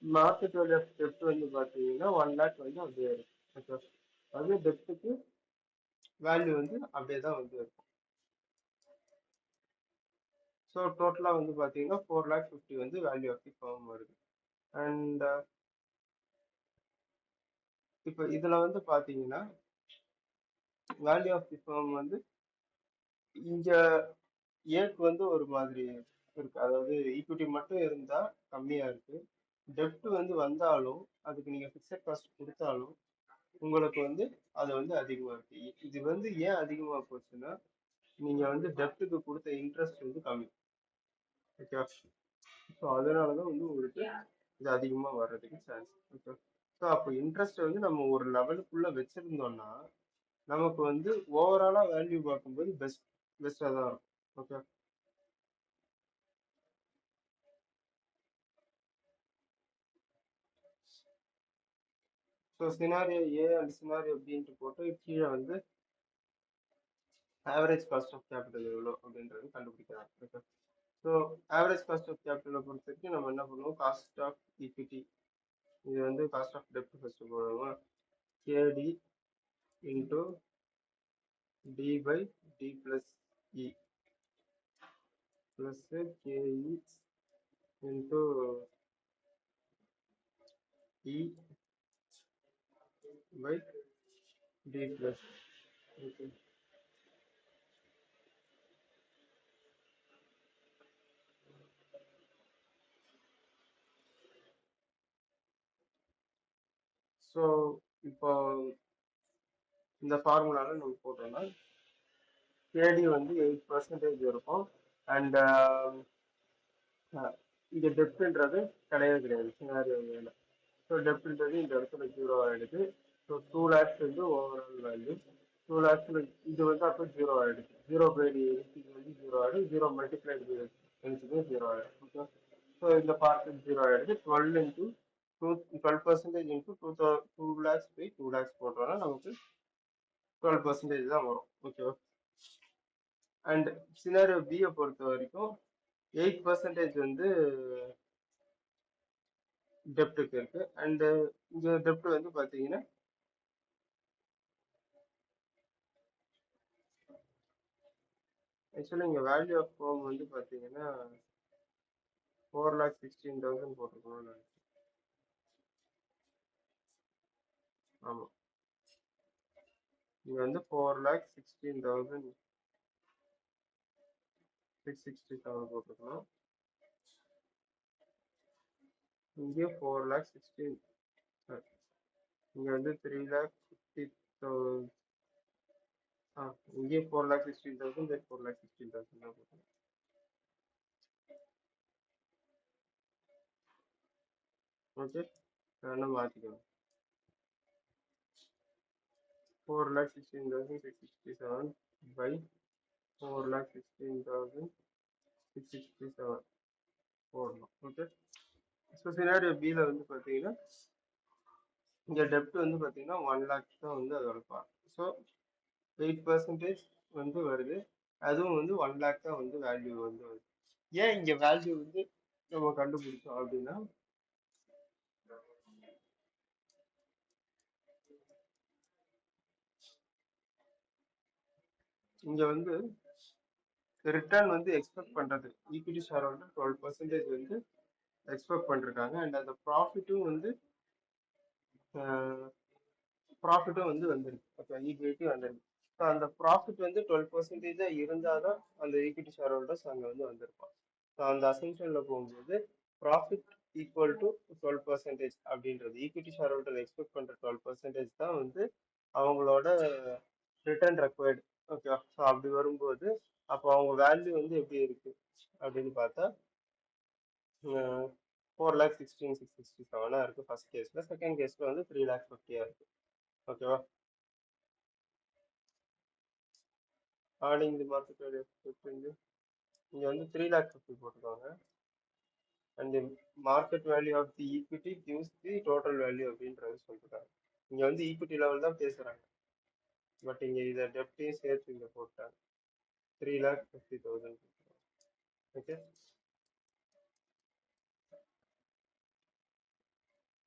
மார்க்கெட் வேல்யூ ஆஃப் டெப்ட் வந்து பார்த்தீங்கன்னா 1 lakh வந்து அப்படியே இருக்கு. ஓகே, அது டெப்ட்டுக்கு வேல்யூ வந்து அப்படியே தான் வந்து இருக்கும். ஸோ டோட்டலாக வந்து பார்த்தீங்கன்னா 4,50,000 வந்து வேல்யூ ஆஃப் தி ஃபார்ம் வருது. அண்ட் இப்போ இதுல வந்து பார்த்தீங்கன்னா வேல்யூ ஆஃப் தி ஃபார்ம் வந்து இங்க ஏக்கு வந்து ஒரு மாதிரி இருக்கு. அதாவது ஈக்விட்டி மட்டும் இருந்தா கம்மியா இருக்கு. டெப்ட் வந்து வந்தாலும் அதுக்கு நீங்க பிக்சட் காஸ்ட் கொடுத்தாலும் உங்களுக்கு வந்து அது வந்து அதிகமா இருக்கு. இது வந்து ஏன் அதிகமா போச்சுன்னா நீங்க வந்து டெப்ட்டுக்கு கொடுத்த இன்ட்ரெஸ்ட் வந்து கம்மி. ஓகே, ஸோ அதனாலதான் வந்து உங்களுக்கு இது அதிகமா வர்றதுக்கு சான்ஸ். ஓகே, ஸோ அப்போ இன்ட்ரெஸ்ட் வந்து நம்ம ஒரு லெவலுக்குள்ள வச்சிருந்தோம்னா நமக்கு வந்து ஓவராலா வேல்யூ பார்க்கும்போது பெஸ்டா தான் இருக்கும். Okay, so scenario A and scenario பின்ட்டு போட்டு கீழே வந்து ஆவரேஜ் காஸ்ட் ஆஃப் கேபிட்டல் எவ்வளோ அப்படின்றது கண்டுபிடிக்கலாம். Okay, so average cost of கேபிட்டலை பொறுத்த வரைக்கும் நம்ம என்ன பண்ணுவோம், காஸ்ட் ஆஃப் ஈக்விட்டி, இது வந்து காஸ்ட் ஆஃப் டெப்ட் ஃபர்ஸ்ட் போடுவோம். KD into D by D plus E plus KE into E by D plus. Okay, so இப்போ இந்த ஃபார்முலால நம்ம போட்டோம்னா கேடி வந்து 8% இருக்கும். அண்ட் இங்க டெப்ட்ன்றது கிடையவே கிடையாது சினாரியோ வேல. ஸோ டெப்ட்ன்றது இந்த இடத்துல ஜீரோ ஆயிடுது. ஸோ 2 lakhs வந்து ஓவரால் வேல்யூ. 2 lakhs இது வந்து அப்போ ஜீரோ ஆயிடுச்சு. ஜீரோ பை எனிதிங் வந்து ஜீரோ ஆயிடும். Zero multiplied by anything zero ஆயிடும். ஓகே, ஸோ இந்த பார்ட் ஜீரோ ஆயிடுது. 12% இன்டூ 2 lakhs பை 2 lakhs போட்டோம்னா நமக்கு 12% தான் வரும். ஓகேவா? அண்ட் சினாரியோ பியை பொறுத்த வரைக்கும் 8% வந்து டெப்ட்டுக்கு இருக்கு. அண்ட் இங்க டெப்ட் வந்து பாத்தீங்கன்னா ஆக்சுவலி இங்க வேல்யூ ஆஃப் ஹோம் வந்து பாத்தீங்கன்னா 4,16,000 போட்டிருக்கணும்னு நினைக்கிறேன். ஆமா, இங்க வந்து 4,16,667 போட்டிருக்கணும். இங்கே 4,16,000, இங்க வந்து 3,50,000. இங்கே 4,16,000 தென் 4,16,000 தான் போட்டிருக்கணும். ஓகே, நான் மாத்திக்கலாம். 4,16,667 by 4,16,667 போடணும். ஓகே, ஸோ சினாரியோ பியில் வந்து பார்த்தீங்கன்னா இங்கே டெப்ட் வந்து பார்த்தீங்கன்னா 1 lakh தான் வந்து அதோட பார்ட். ஸோ 8% வந்து வருது. அதுவும் வந்து 1 lakh தான் வந்து வேல்யூ வந்து வருது. ஏன் இங்கே வேல்யூ வந்து நம்ம கண்டுபிடிச்சோம் அப்படின்னா இங்க வந்து ரிட்டர்ன் வந்து எக்ஸ்பெக்ட் பண்றது ஈக்விட்டி ஷேர் ஹோல்டர் 12% வந்து எக்ஸ்பெக்ட் பண்ணிருக்காங்க. அண்ட் அந்த ப்ராஃபிட்டும் வந்து வந்துருக்கு. ஓகே, ஈக்விட்டி வந்துருக்கு. ஸோ அந்த ப்ராஃபிட் வந்து 12% இருந்தால் தான் அந்த ஈக்விட்டி ஷேர் ஹோல்டர்ஸ் அங்கே வந்து வந்திருப்பான். ஸோ அந்த அசம்ஷனில் போகும்போது ப்ராஃபிட் ஈக்குவல் டு 12% அப்படின்றது ஈக்விட்டி ஷேர் ஹோல்டர் எக்ஸ்பெக்ட் பண்ணுற 12% தான் வந்து அவங்களோட ரிட்டர்ன் ரெக்வயர்டு. ஓகேவா? ஸோ அப்படி வரும்போது அப்போ அவங்க வேல்யூ வந்து எப்படி இருக்கு அப்படின்னு பார்த்தா 4,16,667 இருக்கு ஃபர்ஸ்ட் கேஸ்ல. செகண்ட் கேஸ்ல வந்து 3,50,000 இருக்கு. ஓகேவா? ஆடிங் தி மார்க்கெட் வேல்யூ இங்க வந்து 3,50,000 போட்டுருக்காங்க. And the market value of the equity gives the total value அப்படின்றது சொல்லிருக்காங்க. இங்க வந்து ஈக்விட்டி லெவல் தான் பேசுறாங்க, பட் இங்க இதை டெப்டையும் சேர்த்து இங்க போட்டாங்க 3,50,000. ஓகே,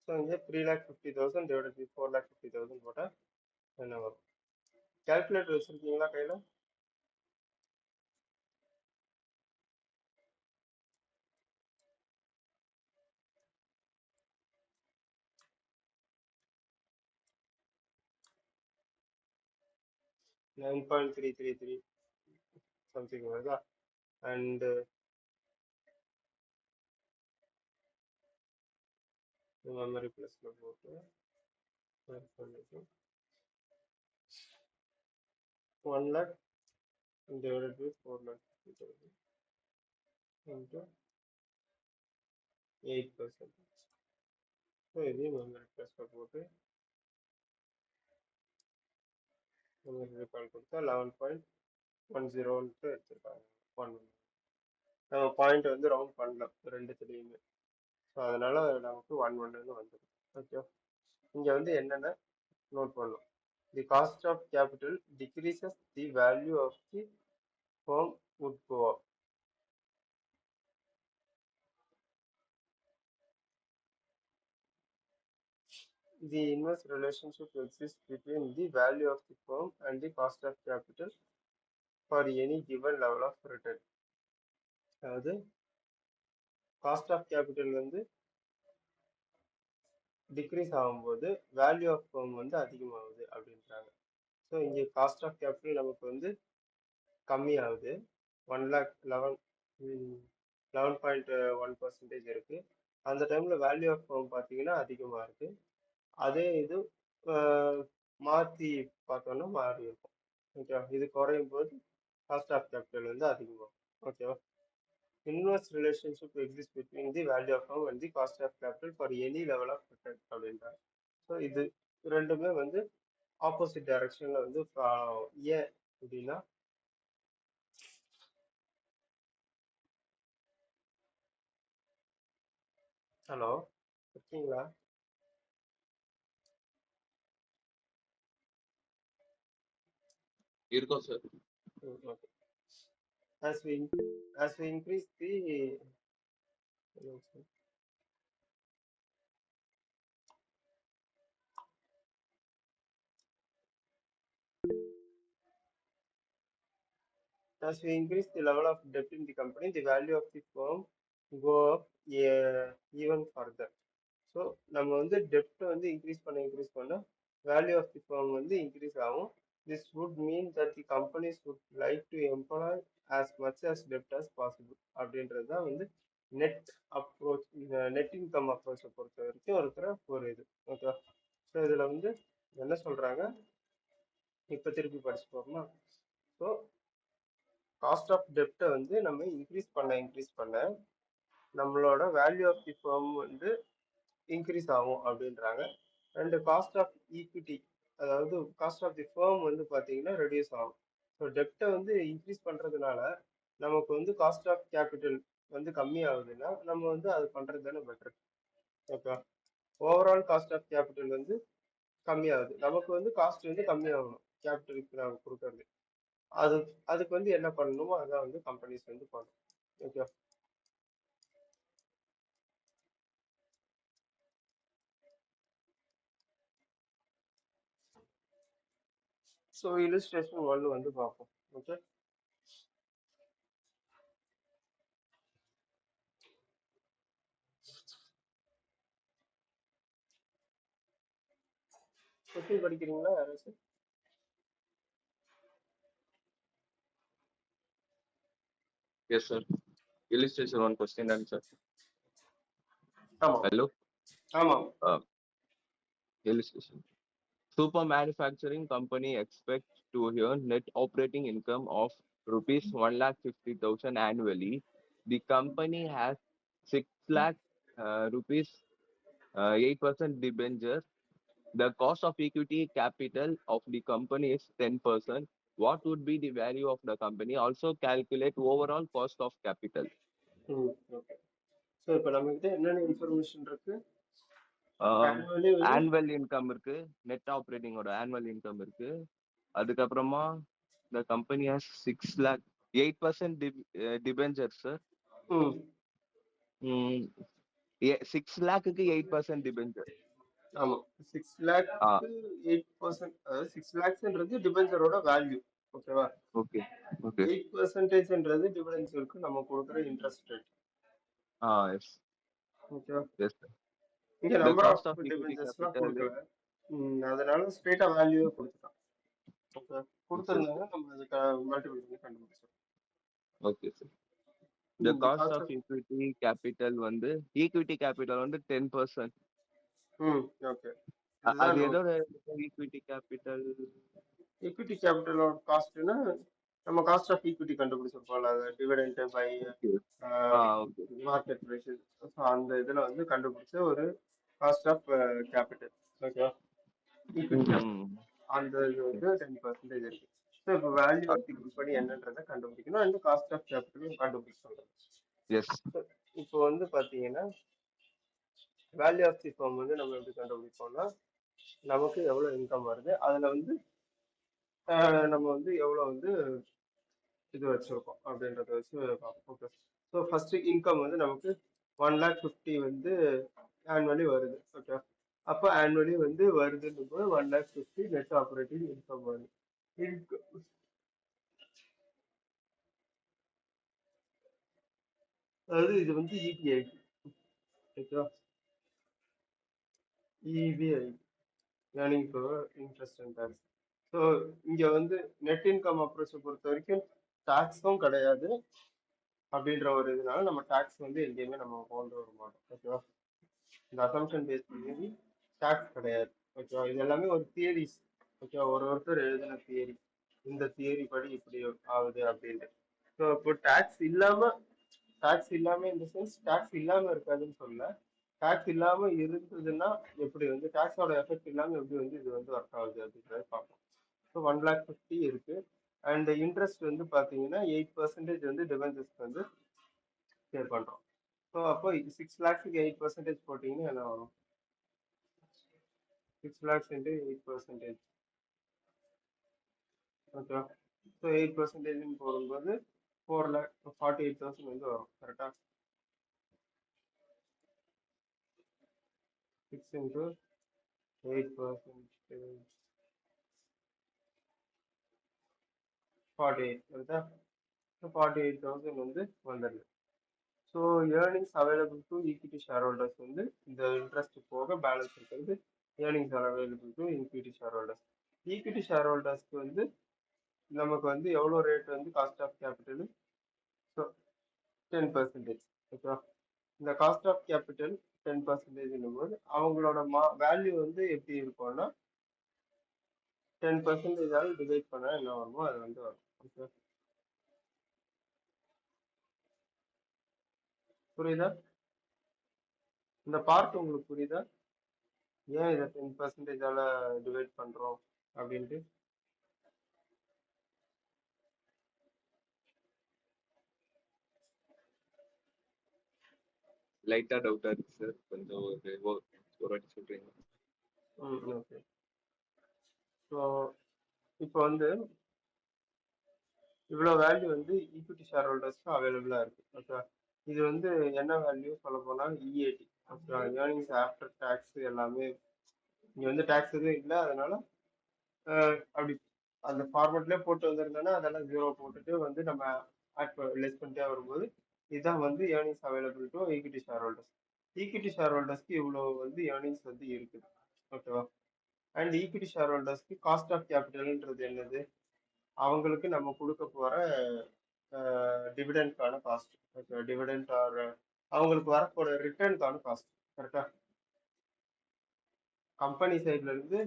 ஸோ இங்கே 3,50,000 டிவைடட் பை 4,50,000 போட்டால் என்ன வரும்? கால்குலேட்டர் வச்சிருக்கீங்களா கையில்? 9.333 சம்திங் வருதா? அண்ட் மெமரி ப்ளஸ்ல போட்டு 1 lakh divided by 4,50,000 into 8%. So இதையும் மெமரி ப்ளஸ்ல போட்டு மெமரி ரெக்கார்ட் கொடுத்தா 11.10 எடுத்திருக்காங்க. 1 நம்ம பாயிண்ட் வந்து ரவுண்ட் பண்ணலாம் ரெண்டுத்துலேயுமே. ஸோ அதனால நமக்கு 1 வந்துடும். ஓகே, இங்க வந்து என்னென்ன நோட் பண்ணணும்? The cost of capital decreases the value of the firm would go up. The inverse relationship exists between the value of the firm and the cost of capital for any given level of return. அதாவது cost of capital வந்து degrees ஆகும்போது value of firm வந்து அதிகமாகுது அப்படின்றாங்க. So இங்கே cost of capital நமக்கு வந்து கம்மியாகுது. 11.1% இருக்கு. அந்த டைம்ல வேல்யூ ஆஃப் ஃபர்ம் பார்த்தீங்கன்னா அதிகமாக இருக்கு. அதே இது மாற்றி பார்த்தோன்னா மாறி இருக்கும். ஓகேவா? இது குறையும் போது காஸ்ட் ஆஃப் கேபிட்டல் வந்து அதிகமாகும். ஓகேவா? Inverse relationship exist between the value of firm and the cost of capital for any level of return அப்படின்றாங்க. ஸோ இது ரெண்டுமே வந்து ஆப்போசிட் டைரக்ஷன்ல வந்து ஏன் அப்படின்னா, ஹலோ இருக்கீங்களா? இருக்கோம் sir. Okay. As we increase the as we increase the level of debt in the company, the value of the firm go up even further. So நம்ம வந்து டெப்ட் வந்து இன்க்ரீஸ் பண்ண வேல்யூ ஆஃப் தி ஃபர்ம் வந்து increase ஆகும். This would mean that the companies would like to employee as much as dept as possible அப்படின்றது தான் வந்து net approach, net income அப்ரோச்சை பொறுத்த வரைக்கும் இருக்கிற ஒரு இது. ஓகே, ஸோ இதில் வந்து என்ன சொல்கிறாங்க இப்போ திருப்பி படிச்சு போகிறோமா? ஸோ காஸ்ட் ஆஃப் டெப்டை வந்து நம்ம இன்க்ரீஸ் பண்ண நம்மளோட வேல்யூ ஆஃப் தி ஃபர்ம் வந்து இன்க்ரீஸ் ஆகும் அப்படின்றாங்க. அண்ட் காஸ்ட் ஆஃப் ஈக்விட்டி, அதாவது காஸ்ட் ஆஃப் தி ஃபர்ம் வந்து பார்த்தீங்கன்னா ரெடியூஸ் ஆகும். ஸோ டெப்டை வந்து இன்க்ரீஸ் பண்ணுறதுனால நமக்கு வந்து காஸ்ட் ஆஃப் கேபிட்டல் வந்து கம்மி ஆகுதுன்னா நம்ம வந்து அது பண்ணுறது தானே better. Okay, overall cost of capital வந்து கம்மியாகுது, நமக்கு வந்து காஸ்ட் வந்து கம்மியாகணும் கேபிட்டலுக்கு நாங்கள் கொடுக்கறது. அதுக்கு வந்து என்ன பண்ணணுமோ அதான் வந்து கம்பெனிஸ் வந்து பண்ணணும். ஓகே, ஸோ இல்லுஸ்ட்ரேஷன் 1 வந்து பார்ப்போம். ஓகே, கொஸ்டின் படிக்கிறீங்களா யாராச்சும்? Yes, sir. Illustration one question answer. ஆமா Hello. ஆமா Uh, illustration. Super manufacturing company expects to earn net operating income of rupees 1,50,000 annually. The company has 6 lakh rupees 8% debenture. The cost of equity capital of the company is 10%. What would be the value of the company? Also calculate overall cost of capital. Okay. So இப்போ நம்மகிட்ட என்னென்ன information இருக்கு? Um, annually வந்து annual income இருக்கு, net operating ஓட annual income இருக்கு. அதுக்கப்புறமா the company has 6 lakh 8% debenture sir. ம் 6 lakhக்கு 8% debenture. ஆமா 6 ஆ லேக்கு 8%, அதாவது 6 லேக்ஸ்ன்றது டிபெஞ்சரோட வேல்யூ. ஓகேவா? ஓகே ஓகே 8%ன்றது டிபெஞ்சருக்கு நம்ம கொடுக்குற இன்ட்ரெஸ்ட் ரேட். எஸ் ஓகேவா? Yes sir. இங்க The number cost of of equity டிபெஞ்சர்ஸ்லாம் capital கொடுக்கல. அதனால ஸ்ட்ரெயிட்டா வேல்யூவே கொடுத்துட்டான். ஓகே, is yes, கொடுத்துருந்தாங்க நம்ம அதுக்கு மல்டிபிள் பண்ணி கண்டுபிடிச்சோம். okay sir. The இந்த cost cost of of equity capital வந்து equity capital வந்து 10%. ஓகே, அது இதுதான் எதோட நமக்கு equity capital? ஈக்விட்டி கேபிட்டலோட காஸ்ட்னா நம்ம காஸ்ட் ஆஃப் ஈக்விட்டி கண்டுபிடிச்சிருப்போம்ல, அது dividend by Okay. Okay. Market price. So அந்த இதுல வந்து கண்டுபிடிச்ச ஒரு காஸ்ட் ஆஃப் கேபிட்டல். ஓகேவா? ஈக்விட்டி கேபிட்டல் அந்த இது வந்து 10% இருக்கு. ஸோ இப்போ வேல்யூ ஆஃப் தி கம்பெனி என்னன்றதை கண்டுபிடிக்கணும், அண்ட் காஸ்ட் ஆஃப் கேபிட்டலும் கண்டுபிடிக்க சொல்றேன். எஸ் இப்போ வந்து பாத்தீங்கன்னா வேல்யூ ஆஃப் தி ஃபார்ம் வந்து நம்ம எப்படி கண்டுபிடிப்போம்னா, நமக்கு எவ்வளவு இன்கம் வருது, அதுல வந்து நம்ம வந்து எவ்வளவு வந்து இது வச்சிருக்கோம் அப்படின்றத வச்சு பார்ப்போம். ஓகே, ஸோ ஃபர்ஸ்ட் இன்கம் வந்து நமக்கு 1,50,000 வந்து ஆனுவலி வருது. ஓகே, அப்போ ஆனுவலி வந்து வருதுன்னும் போது 1,50,000 நெட் ஆப்ரேட்டிங் இன்கம் வருது. அதாவது இது வந்து இபிஐ. ஓகேவா? EBI earning for interest and tax. So இங்க வந்து நெட் இன்கம் அப்ரோச்சை பொறுத்த வரைக்கும் டாக்ஸும் கிடையாது அப்படின்ற ஒரு இதனால நம்ம டாக்ஸ் வந்து எங்கேயுமே நம்ம கொண்டு வர மாட்டோம். ஓகேவா? இந்த அசம்ஷன் பேஸ் பண்ணி டாக்ஸ் கிடையாது. ஓகேவா? இது எல்லாமே ஒரு தியரிஸ். ஓகேவா? ஒருத்தர் எழுதின தியரி, இந்த தியரி படி இப்படி ஆகுது அப்படின்ட்டு. ஸோ இப்போ டாக்ஸ் இல்லாம இந்த சென்ஸ் டாக்ஸ் இல்லாம இருக்காதுன்னு சொல்ல, டாக்ஸ் இல்லாம இருந்ததுன்னா எப்படி வந்து டாக்ஸோட எஃபெக்ட் இல்லாம எப்படி வந்து இது வந்து ஒர்க் ஆகுது அப்படின்றத பார்ப்போம். ஸோ 1,50,000 இருக்கு. அண்ட் இன்ட்ரெஸ்ட் வந்து பாத்தீங்கன்னா 8% வந்து டிபெஞ்சர்ஸ்க்கு வந்து பே பண்றோம். ஸோ அப்போ 6 லேக்ஸுக்கு 8% போட்டீங்கன்னா என்ன வரும்? 6 lakhs into 8%. ஓகே, ஸோ 8% போடும்போது 4,48,000 வந்து வரும். கரெக்டா? 6 into 8%, 48. கரெக்டா? ஸோ 48,000 வந்து வந்துடுது. So earnings available to equity share holders வந்து இந்த இன்ட்ரெஸ்ட் போக பேலன்ஸ் இருக்கிறது earnings available to equity share holders. Equity share ஹோல்டர்ஸ்க்கு வந்து நமக்கு வந்து எவ்வளோ ரேட் வந்து காஸ்ட் ஆஃப் கேபிட்டல்? ஸோ 10%. ஓகேவா? இந்த காஸ்ட் ஆஃப் கேபிட்டல் 10% போது அவங்களோட வேல்யூ வந்து எப்படி இருக்கும்னா 10% டிவைட் பண்ணா என்ன வருமோ அது வந்து வரும். ஓகே, புரியுதா? இந்த பார்ட் உங்களுக்கு புரியுதா? ஏன் இதை 10%ஆல டிவைட் பண்றோம் அப்படின்ட்டு? லைட்டா டவுட்டா இருக்கு சார், கொஞ்சம் ஒரு வாட்டி சொல்றீங்க? ஓகே. ஸோ இப்போ வந்து இவ்வளோ வேல்யூ வந்து ஈக்விட்டி ஷேர் ஹோல்டர்ஸ்க்கு அவைலபிளா இருக்கு. ஓகே, இது வந்து என்ன வேல்யூ சொல்ல போனா EAT. Okay, earnings after tax எல்லாமே. இங்க வந்து டேக்ஸ் எதுவும் இல்லை, அதனால அப்படி அந்த ஃபார்மேட்லேயே போட்டு வந்திருந்தோன்னா அதெல்லாம் 0 போட்டுட்டு வந்து நம்ம லெஸ் பண்ணிட்டே வரும்போது இதுதான் வந்து earnings available to equity share holders. Equity share ஹோல்டர்ஸ்க்கு இவ்வளோ வந்து ஏர்னிங்ஸ் வந்து இருக்குது. ஓகேவா? அண்ட் ஈக்விட்டி ஷேர் ஹோல்டர்ஸ்க்கு காஸ்ட் ஆஃப் கேபிட்டல்ன்றது என்னது? அவங்களுக்கு நம்ம கொடுக்க போற டிவிடெண்ட்கான காஸ்ட். ஓகே, டிவிடெண்ட் ஆர் அவங்களுக்கு வரப்போற ரிட்டர்னுக்கான காஸ்ட். கரெக்டா? கம்பெனி சைட்ல இருந்து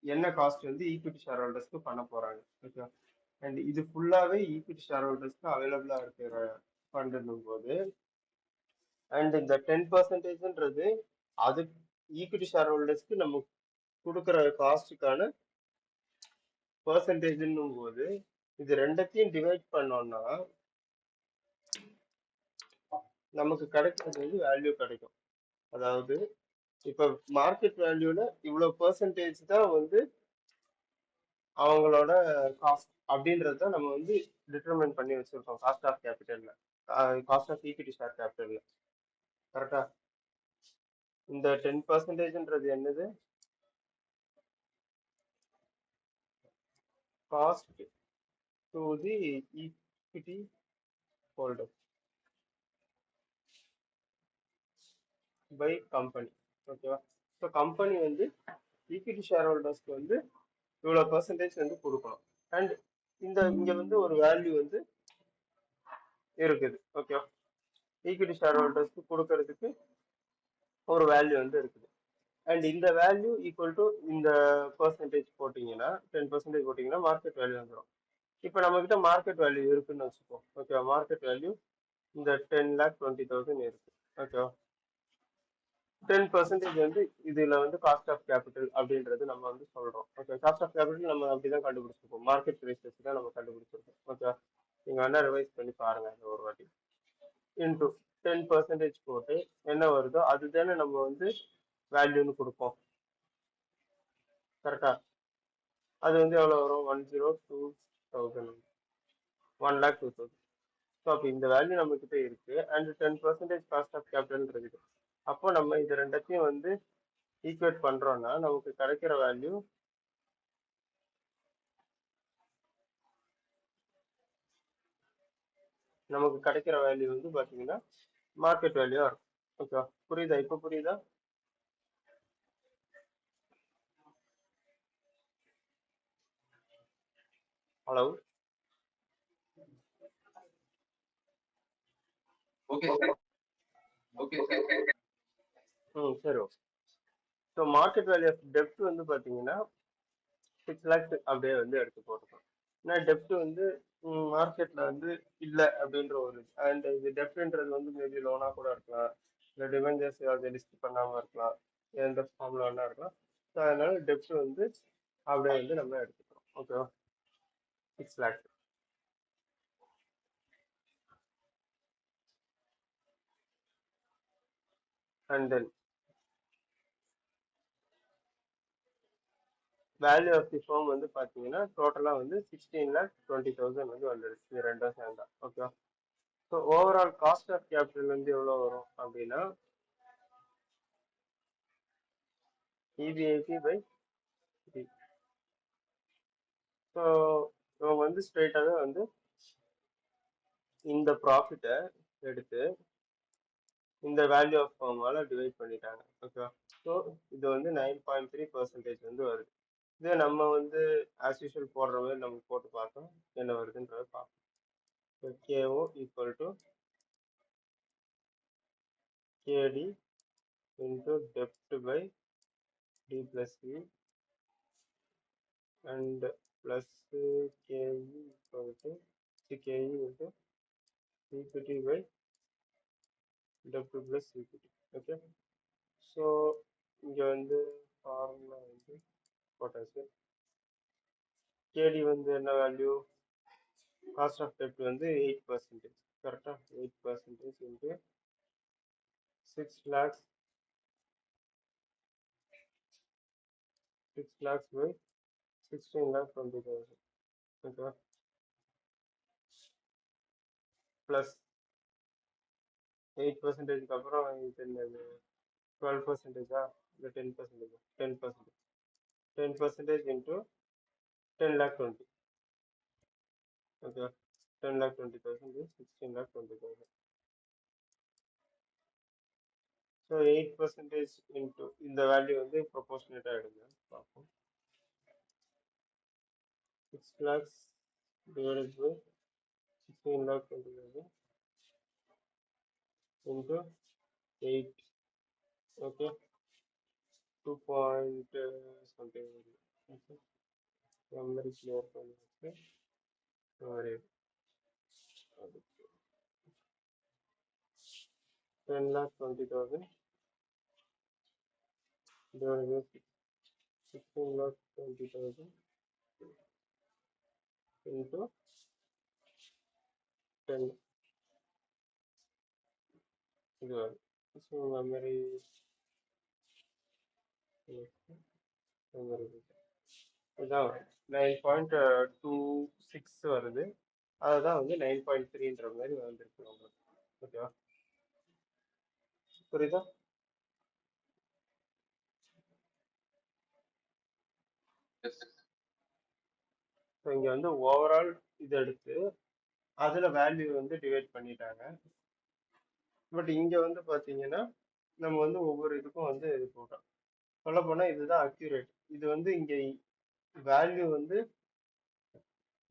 என்ன காஸ்ட் வந்து ஈக்விட்டி ஷேர் ஹோல்டர்ஸ்க்கு பண்ண போறாங்க. ஓகே, அண்ட் இது ஃபுல்லாவே ஈக்விட்டி ஷேர் ஹோல்டர்ஸ்க்கு அவைலபிளா இருக்கிற ஃபண்டுன்னும் போது, அண்ட் இந்த 10%ன்றது அது ஈக்விட்டி ஷேர் ஹோல்டர்ஸ்க்கு நம்ம கொடுக்குற காஸ்ட்டுக்கான பெர்சன்டேஜ்னும் போது, இது ரெண்டத்தையும் டிவைட் பண்ணோம்னா நமக்கு கிடைக்கிறது வந்து வேல்யூ கிடைக்கும். அதாவது இப்ப மார்க்கெட் வேல்யூல இவ்வளவு பெர்சன்டேஜ் தான் வந்து அவங்களோட காஸ்ட் அப்படின்றத நம்ம வந்து டிட்டர்மைன் பண்ணி வச்சிருக்கோம் காஸ்ட் ஆஃப் கேபிட்டல்ல, காஸ்ட் ஆஃப் ஈக்விட்டி ஷேர் கேபிட்டல்ல. கரெக்டா? இந்த 10%ன்றது என்னது? Cost to the equity holder by company. ஓகேவா? ஸோ கம்பெனி வந்து ஈக்விட்டி ஷேர் ஹோல்டர்ஸ்க்கு வந்து இவ்வளோ பெர்சன்டேஜ் வந்து கொடுக்கணும். அண்ட் இங்க வந்து ஒரு வேல்யூ வந்து இருக்குது. ஓகேவா? ஈக்விட்டி ஷேர் ஹோல்டர்ஸ்க்கு கொடுக்கறதுக்கு ஒரு வேல்யூ வந்து இருக்குது. அண்ட் இந்த வேல்யூ ஈக்குவல் டு இந்த பெர்சன்டேஜ் போட்டிங்கன்னா 10% போட்டிங்கன்னா மார்க்கெட் வேல்யூ வந்துடும். இப்போ நம்ம கிட்ட மார்க்கெட் வேல்யூ இருக்குன்னு வச்சுப்போம். ஓகேவா? மார்க்கெட் வேல்யூ இந்த 10,20,000 இருக்கு. ஓகேவா? 10% வந்து இதுல வந்து காஸ்ட் ஆஃப் கேபிட்டல் அப்படின்றது நம்ம வந்து சொல்றோம். ஓகே, காஸ்ட் ஆஃப் கேபிட்டல் நம்ம அப்படிதான் கண்டுபிடிச்சிருக்கோம், மார்க்கெட் ப்ரைஸஸ் தான் நம்ம கண்டுபிடிச்சிருக்கோம். ஓகே, நீங்க வேணா ரிவைஸ் பண்ணி பாருங்க இந்த ஒரு வாட்டி. இன்டூ 10% போட்டு என்ன வருதோ அதுதானே நம்ம வந்து வேல்யூன்னு கொடுப்போம். கரெக்டா? அது வந்து எவ்வளவு வரும்? 1,02,000, 1,02,000. ஸோ அப்போ இந்த வேல்யூ நம்ம கிட்ட இருக்கு அண்ட் 10% காஸ்ட் ஆஃப் கேபிட்டல் இருக்குது. அப்போ நம்ம இது ரெண்டத்தையும் வந்து ஈக்குவேட் பண்றோம்னா நமக்கு கிடைக்கிற வேல்யூ வந்து பாத்தீங்கன்னா மார்க்கெட் வேல்யூ இருக்கும். ஓகே, புரியுதா? இப்போ புரியுதா? Hello? Okay sir. Okay sir. சரி, okay. So market value of டெப்ட் வந்து பாத்தீங்கன்னா 6 lakhs அப்படியே வந்து எடுத்து போட்டுக்கணும். ஏன்னா டெப்ட் வந்து மார்க்கெட்ல வந்து இல்ல அப்படின்ற ஒரு அண்ட் இது டெப்ட்ன்றது வந்து மேபி லோனா கூட இருக்கலாம், இல்லை டிவெஞ்சர்ஸ் அதை லிஸ்ட் பண்ணாம இருக்கலாம், எந்த ஃபார்ம்ல வேணா இருக்கலாம். ஸோ அதனால டெப்ட் வந்து அப்படியே வந்து நம்ம எடுத்துக்கிறோம். ஓகேவா? 6 lakhs. And then value of the firm வந்து பாத்தீங்கன்னா டோட்டலா வந்து 16,20,000 வந்து வந்துடுச்சு, இது ரெண்டும் சேர்ந்தா. ஓகேவா? So overall cost of capital வந்து எவ்வளோ வரும் அப்படின்னா EBIT பை டி. ஸோ இவங்க வந்து ஸ்ட்ரெயிட்டாகவே வந்து இந்த ப்ராஃபிட்டை எடுத்து இந்த வேல்யூ ஆஃப் ஃபார்மால டிவைட் பண்ணிட்டாங்க. ஓகேவா? ஸோ இது வந்து 9.3% வந்து வருது. இதே நம்ம வந்து ஆஸ் யூஷுவல் போடுற மாதிரி நம்ம போட்டு பார்த்தோம் என்ன வருதுன்றத பார்ப்போம். So KO equal to K T into dept by D plus C and plus கேஇ equal to கேஇ into equity by dept plus equity. Okay, so இங்கே வந்து ஃபார்முலா வந்து போட்டாச்சு. கேடி வந்து என்ன வேல்யூ? காஸ்ட் ஆஃப் டெப்ட் வந்து 8%. கரெக்டா? 8% இன்ட்டு 6 lakhs, 6 lakhs by 16,20,000. ஓகேவா? ப்ளஸ் 8%க்கு அப்புறம் இது என்னது? 12%ஆ இல்லை 10%? 10%. 10% இன்ட்டு 10,20,000. ஓகேவா? 10,20,000 is 16,20,000. ஸோ 8% இன்ட்டு இந்த வேல்யூ வந்து ப்ரொபோர்ஷனேட்டாக எடுங்க பார்ப்போம். 6 lakhs divided by 16 lakh 20,000 into 8. Okay, 2 point something. Okay, memory clear பண்ணிட்டு ஒரு 10 lakh 20,000 divided by 16 lakh 20,000 into 10. இது வரும். ஸோ மெமரி மெமரி இதான் 9.26 வருது. அதுதான் வந்து 9.3ன்ற மாதிரி வந்திருக்கு உங்களுக்கு. ஓகேவா? புரியுதா? ஸோ இங்க வந்து ஓவரால் இது எடுத்து அதுல வேல்யூ வந்து டிவைட் பண்ணிட்டாங்க. பட் இங்க வந்து பாத்தீங்கன்னா நம்ம வந்து ஒவ்வொரு இதுக்கும் வந்து இது போட்டோம். சொல்ல போனா இதுதான் அக்யூரேட். இது வந்து இங்க வேல்யூ வந்து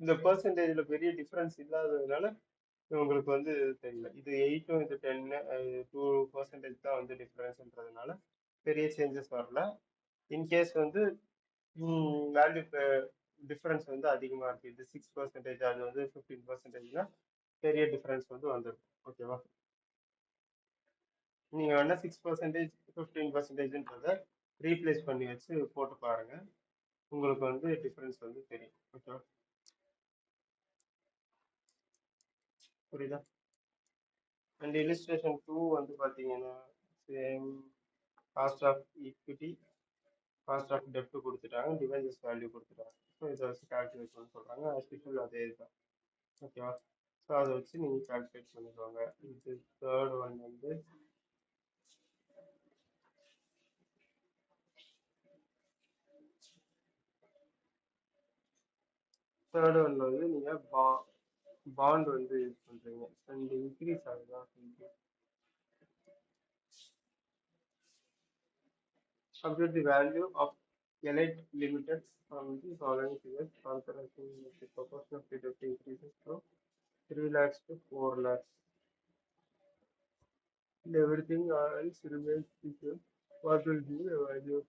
இந்த பெர்சன்டேஜ்ல பெரிய டிஃபரன்ஸ் இல்லாததுனால உங்களுக்கு வந்து தெரியல. இது 8ம் இது 10 2% தான் வந்து டிஃபரன்ஸ்ன்றதுனால பெரிய சேஞ்சஸ் வரல. இன்கேஸ் வந்து வேல்யூ டிஃபரன்ஸ் வந்து அதிகமா இருக்கு, இது 6%, அது வந்து 15%னா பெரிய டிஃபரன்ஸ் வந்து வந்துடும். ஓகேவா? நீங்க வேணா 6% 15%ன்றத ரீப்ளேஸ் பண்ணி வச்சு போட்டு பாருங்க, உங்களுக்கு வந்து டிஃபரன்ஸ் வந்து தெரியும். ஓகேவா? புரியுதா? அண்ட் இல்லுஸ்ட்ரேஷன் 2 வந்து பாத்தீங்கன்னா same cost of equity cost of டெப்ட் கொடுத்துட்டாங்க, டிவைசஸ் வேல்யூ கொடுத்துட்டாங்க. ஸோ இதை வச்சு கால்குலேட் பண்ண சொல்றாங்க. ஆஸ்பிஷல் அதே தான். ஓகேவா? ஸோ அதை வச்சு நீங்க கால்குலேட் பண்ணிக்கோங்க. இது தேர்ட் ஒன் வந்து நீங்க பாண்ட் வந்து யூஸ் பண்றீங்க அண்ட் இன்க்ரீஸ் ஆகுதா? Compute the value of Elite Limited from the following figures. Calculation the proportion of the debt increases from 3 lakhs to 4 lakhs. If everything else remains equal, what will be the value?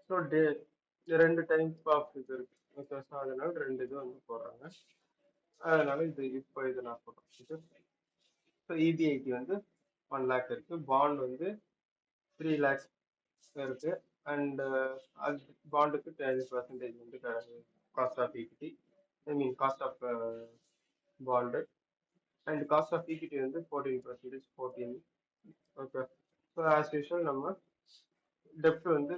So ரெண்டு type of இது இருக்கு. Okay, so அதனால ரெண்டு இது வந்து போடுறாங்க. அதனால இப்போ இது நான் போடுறேன். ஸோ இபிஐடி வந்து 1 lakh இருக்கு, பாண்ட் வந்து 3 lakhs இருக்கு, அண்ட் அது பாண்டுக்கு 10% வந்து cost of equity, I mean cost of bond, and cost of equity வந்து 14%, 14. ஓகே, ஸோ ஆஸ் யூஷுவல் நம்ம டெப்ட் வந்து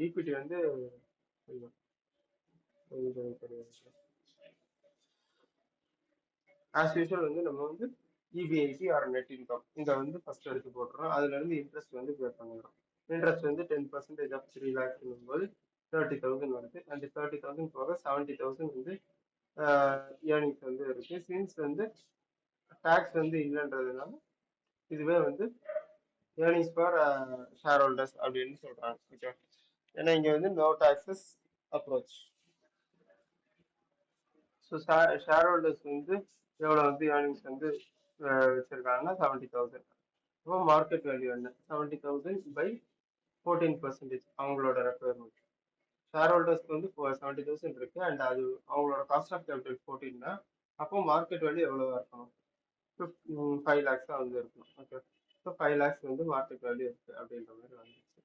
ஈக்விட்டி வந்து ஆஸ் யூஷுவல் வந்து நம்ம வந்து இபிஐடி ஆர் நெட் இன்கம் இங்க வந்து ஃபர்ஸ்ட் எடுத்து போட்டுறோம். அதுல இருந்து இன்ட்ரெஸ்ட் வந்து பே பண்ணிடுறோம். இன்ட்ரெஸ்ட் வந்து 10% ஆஃப் 3 lakhs போது 30,000 வருது. அந்த 30,000 போக 70,000 வந்து ஏர்னிங்ஸ் வந்து இருக்கு. சின்ஸ் வந்து டேக்ஸ் வந்து இல்லைன்றதுனால இதுவே வந்து ஏர்னிங்ஸ் ஃபார் ஷேர் ஹோல்டர்ஸ் அப்படின்னு சொல்றாங்க. ஓகே, ஏன்னா இங்க வந்து no taxes approach. So share holders வந்து எவ்வளோ வந்து ஏர்னிங்ஸ் வந்து வச்சிருக்காங்கன்னா 70,000. இப்போ மார்க்கெட் வேல்யூ என்ன? 70,000 பை 14%, அவங்களோட ரெக்குயர்மெண்ட். ஷேர் ஹோல்டர்ஸ்க்கு வந்து 70,000 இருக்கு, அண்ட் அது அவங்களோட காஸ்ட் ஆஃப் கேபிட்டல் 14னா அப்போ மார்க்கெட் வேல்யூ எவ்வளோவா இருக்கணும்? 5 lakhs வந்து இருக்கணும். ஓகே, ஸோ 5 lakhs வந்து மார்க்கெட் வேல்யூ இருக்கு அப்படின்ற மாதிரி வந்துச்சு.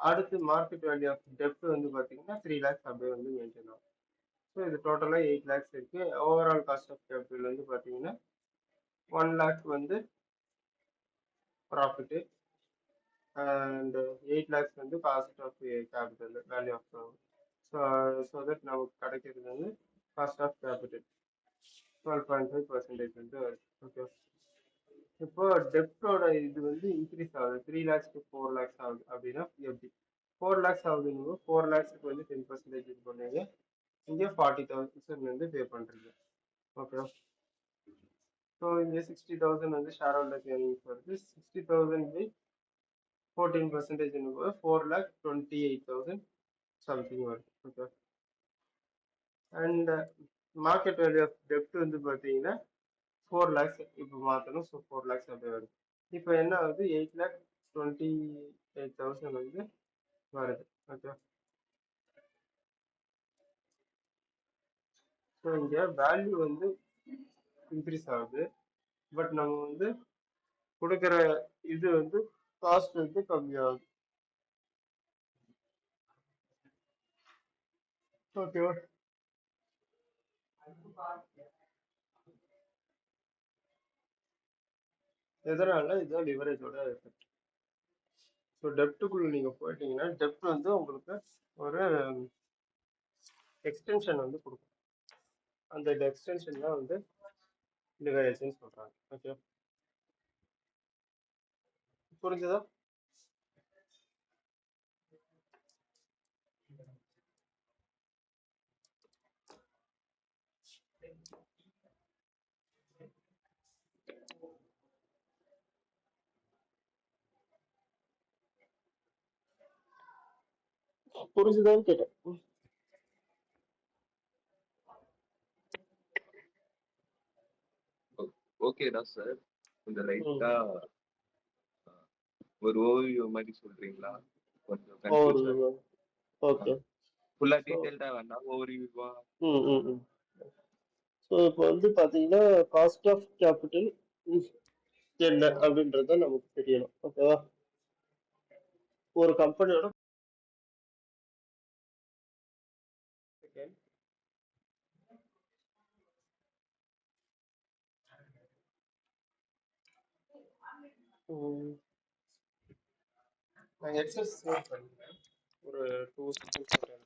அடுத்து மார்க்கெட் வேல்யூ ஆஃப் டெப்ட் வந்து பார்த்தீங்கன்னா 3 lakhs அப்படியே வந்து மெயின்டைன் ஆகும். ஸோ இது டோட்டலாக 8 lakhs இருக்கு. ஓவரால் காஸ்ட் ஆஃப் கேபிட்டல் வந்து பார்த்தீங்கன்னா 1 lakh வந்து ப்ராஃபிட், அண்ட் 8 lakhs வந்து cost of capital value of. So that நமக்கு கிடைக்கிறது வந்து காஸ்ட் ஆஃப் கேபிட்டல் 12.5% வந்து வருது. ஓகே, இப்போ டெப்டோட இது வந்து இன்க்ரீஸ் ஆகுது, 3 lakhs to 4 lakhs ஆகுது அப்படின்னா எப்படி? 4 lakhs ஆகுதுன்னு 4 lakhsக்கு வந்து 10% இது பண்ணுவீங்க, இங்கே 40,000 வந்து பே பண்றீங்க. ஓகே, ஸோ இங்கே 60,000 வந்து ஷேர் ஹோல்டர் ஏர்னிங்ஸ் வருது. 60,000 பை 14% 4,28,000 சம்திங் வருது. Okay. And market value of டெப்ட் வந்து பார்த்தீங்கன்னா 4 lakhs இப்போ மாற்றணும். ஸோ 4 lakhs அப்படியே வருது. இப்போ என்ன ஆகுது, 8,28,000 வந்து வருது. ஓகே. ஸோ இங்கே வேல்யூ வந்து இன்க்ரீஸ் ஆகுது. பட் நம்ம வந்து கொடுக்குற இது வந்து காஸ்ட் வந்து கம்மியாகுது. ஓகேவா? எதனால இதுதான் லிவரேஜோட எஃபெக்ட். ஸோ டெப்ட்டுக்குள்ள நீங்கள் போயிட்டீங்கன்னா டெப்ட் வந்து உங்களுக்கு ஒரு எக்ஸ்டென்ஷன் வந்து கொடுக்கும். அந்த எக்ஸ்டென்ஷன் தான் வந்து லிவரேஜ்னு சொல்கிறாங்க. ஓகே, புரிஞ்சுதா? புரிஞ்சுதான்னு கேட்டேன். ஓகேடா சார், கொஞ்சம் ம். லைட்டா ஒரு ஓவியோ மாதிரி சொல்றீங்களா? கொஞ்சம் ஒரு கன்ஃபியூஷன். ஓகே. ஃபுல்லா ஸோ டீடைல்டா வேண்டாம், ஓவர்வியூவா. ஸோ இப்போ வந்து பார்த்தீங்கன்னா காஸ்ட் ஆஃப் கேபிட்டல் என்ன அப்படின்றத நமக்கு தெரியணும். ஓகேவா? ஒரு கம்பெனியோட நான் எக்ஸஸ் சேவ் பண்ணிக்கிறேன். ஒரு 2 செகண்ட்ஸ்